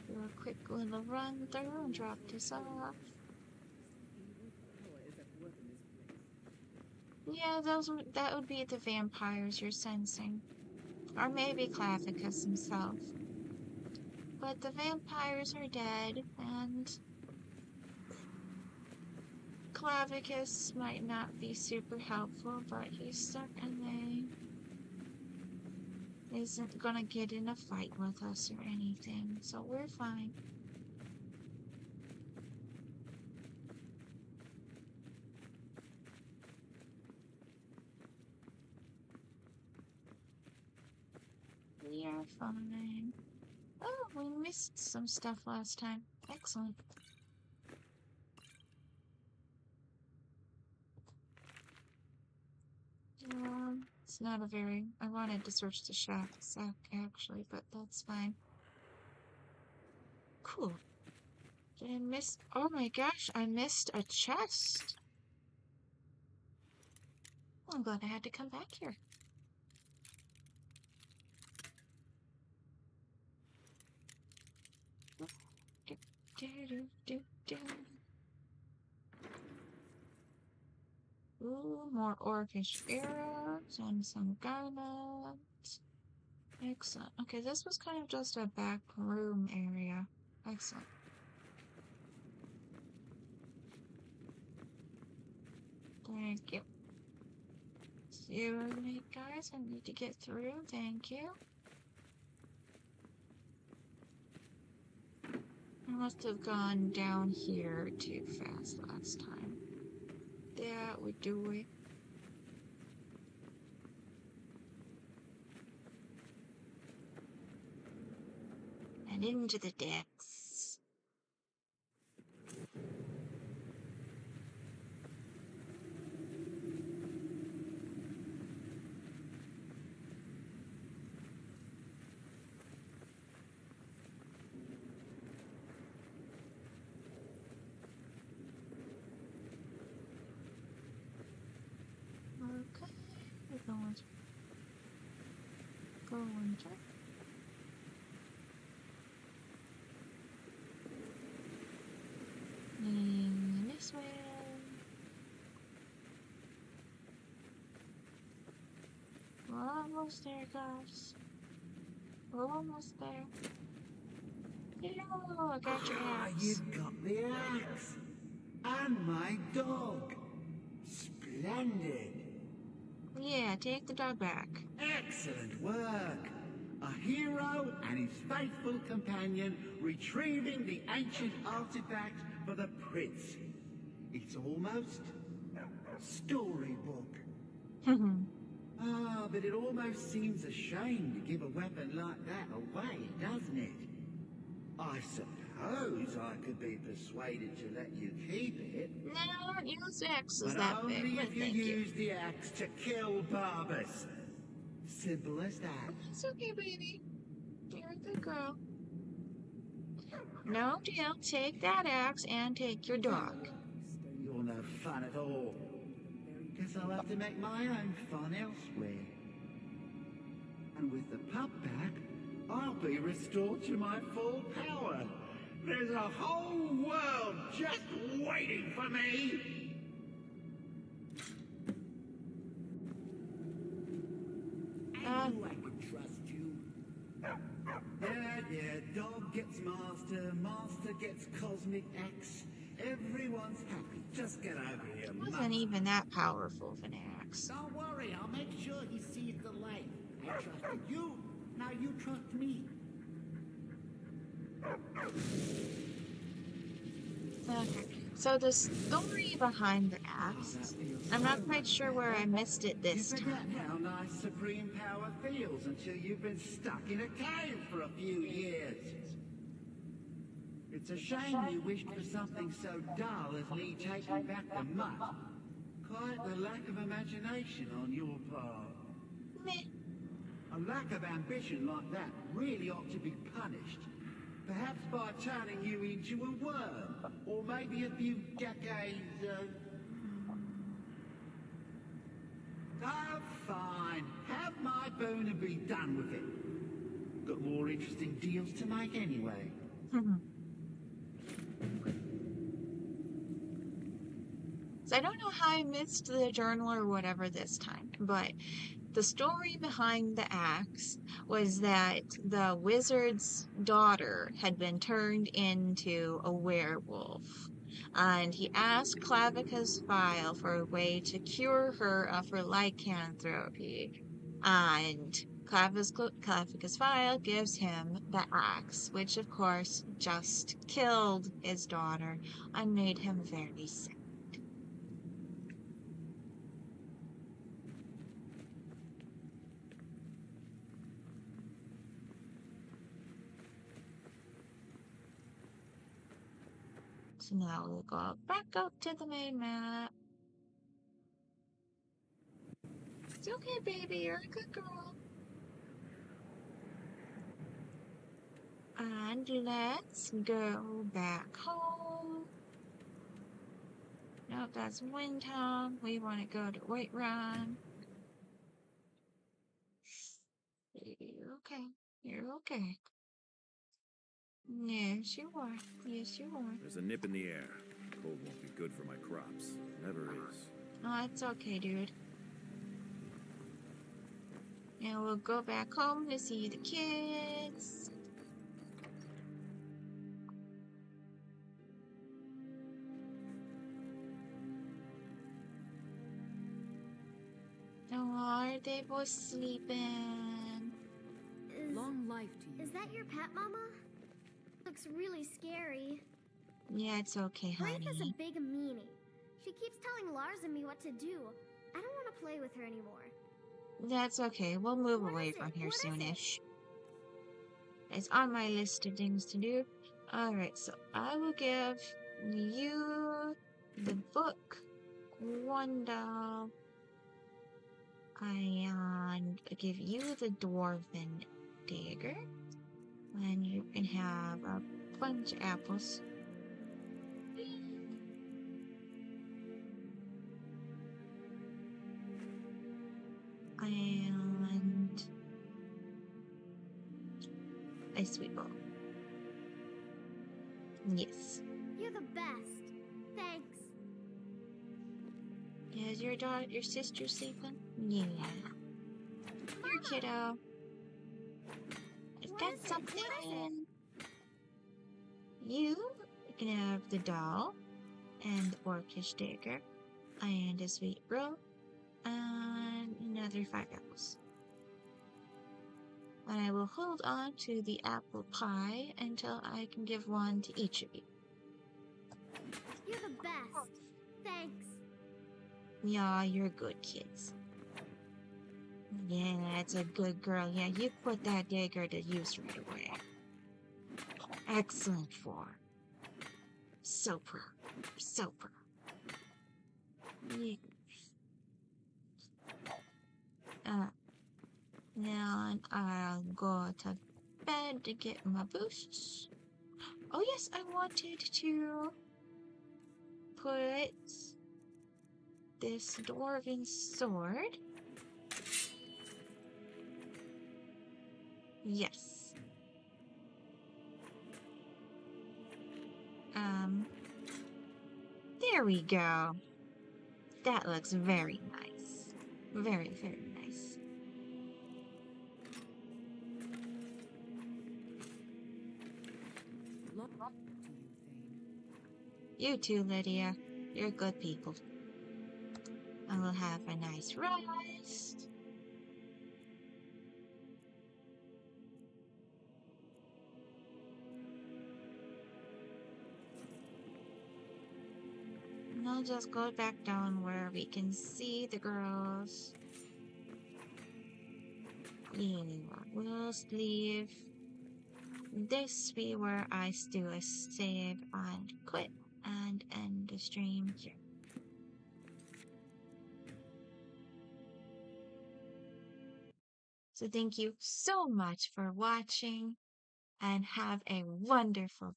Do a quick little run through and drop this off. Yeah, that would be the vampires you're sensing. Or maybe Clavicus himself. But the vampires are dead, and Clavicus might not be super helpful, but he's certainly isn't gonna get in a fight with us or anything, so we're fine. We are fine. Oh, we missed some stuff last time. Excellent. It's not a very... I wanted to search the sack actually, but that's fine. Cool. Did I miss... Oh my gosh, I missed a chest. I'm glad I had to come back here. Ooh, more orcish arrows and some garnets. Excellent. Okay, this was kind of just a back room area. Excellent. Thank you. Excuse me, guys. I need to get through. Thank you. I must have gone down here too fast last time. That would do it. And into the decks. Okay, we're going to this way. We're almost there, guys. We're almost there. Hello, I got your axe. You've got the axe. And my dog. Splendid. Yeah, take the dog back. Excellent work. A hero and his faithful companion retrieving the ancient artifact for the prince. It's almost storybook. But it almost seems a shame to give a weapon like that away, doesn't it? I suppose I could be persuaded to let you keep it. No, I don't use the axes but that only big, but if you thank you. use the axe to kill Barbas. Simple as that. It's okay, baby. You're a good girl. No deal. Take that axe and take your dog. You're no fun at all. Guess I'll have to make my own fun elsewhere. And with the pup back, I'll be restored to my full power. There's a whole world just waiting for me. I knew I could trust you. Yeah, dog gets master, master gets cosmic axe. Everyone's happy. Just get over here. It wasn't even that powerful of an axe. Don't worry, I'll make sure he sees the light. I trusted you, now you trust me. Okay, so the story behind the axe, I'm not quite sure where I missed it this You forget time. how nice supreme power feels until you've been stuck in a cave for a few years. It's a shame you wished for something so dull as me taking back the mutt. Quite the lack of imagination on your part. Meh. A lack of ambition like that really ought to be punished. Perhaps by turning you into a worm, or maybe a few decades, Oh, fine. Have my boon and be done with it. Got more interesting deals to make anyway. So I don't know how I missed the journal or whatever this time, but the story behind the axe was that the wizard's daughter had been turned into a werewolf. And he asked Clavica's file for a way to cure her of her lycanthropy. And Clavicus Vile gives him the axe, which of course just killed his daughter and made him very sad. So now we'll go back up to the main map. It's okay, baby, you're a good girl. And let's go back home. Nope, that's Windtown. We want to go to Whiterun. You're okay. You're okay. Yes, you are. Yes, you are. There's a nip in the air. Cold won't be good for my crops. Never is. Oh, it's okay, dude. And we'll go back home to see the kids. Oh, are they both sleeping? Long life to you. Is that your pet, Mama? Looks really scary. Yeah, it's okay, honey. Grape is a big meanie. She keeps telling Lars and me what to do. I don't want to play with her anymore. That's okay. We'll move away from here soonish. It's on my list of things to do. Alright, so I will give you the book, one doll, and I'll give you the dwarven dagger, and you can have a bunch of apples. And a sweet roll. Yes. You're the best. Thanks. Is your sister sleeping? Yeah. Here, kiddo. I've got something. You can have the doll, and the orcish dagger, and a sweet roll, and another 5 apples. And I will hold on to the apple pie until I can give one to each of you. You're the best. Thanks. Yeah, you're good kids. Yeah, that's a good girl. Yeah, you put that dagger to use right away. Excellent form. So proud. So proud. Yeah. Now I'll go to bed to get my boosts. Oh yes, I wanted to put this dwarven sword. Yes. There we go. That looks very nice. Very, very nice. You too, Lydia. You're good people. I will have a nice rest. And I'll just go back down where we can see the girls. Yeah, we'll leave this be where I do a save and quit and end the stream here. So thank you so much for watching and have a wonderful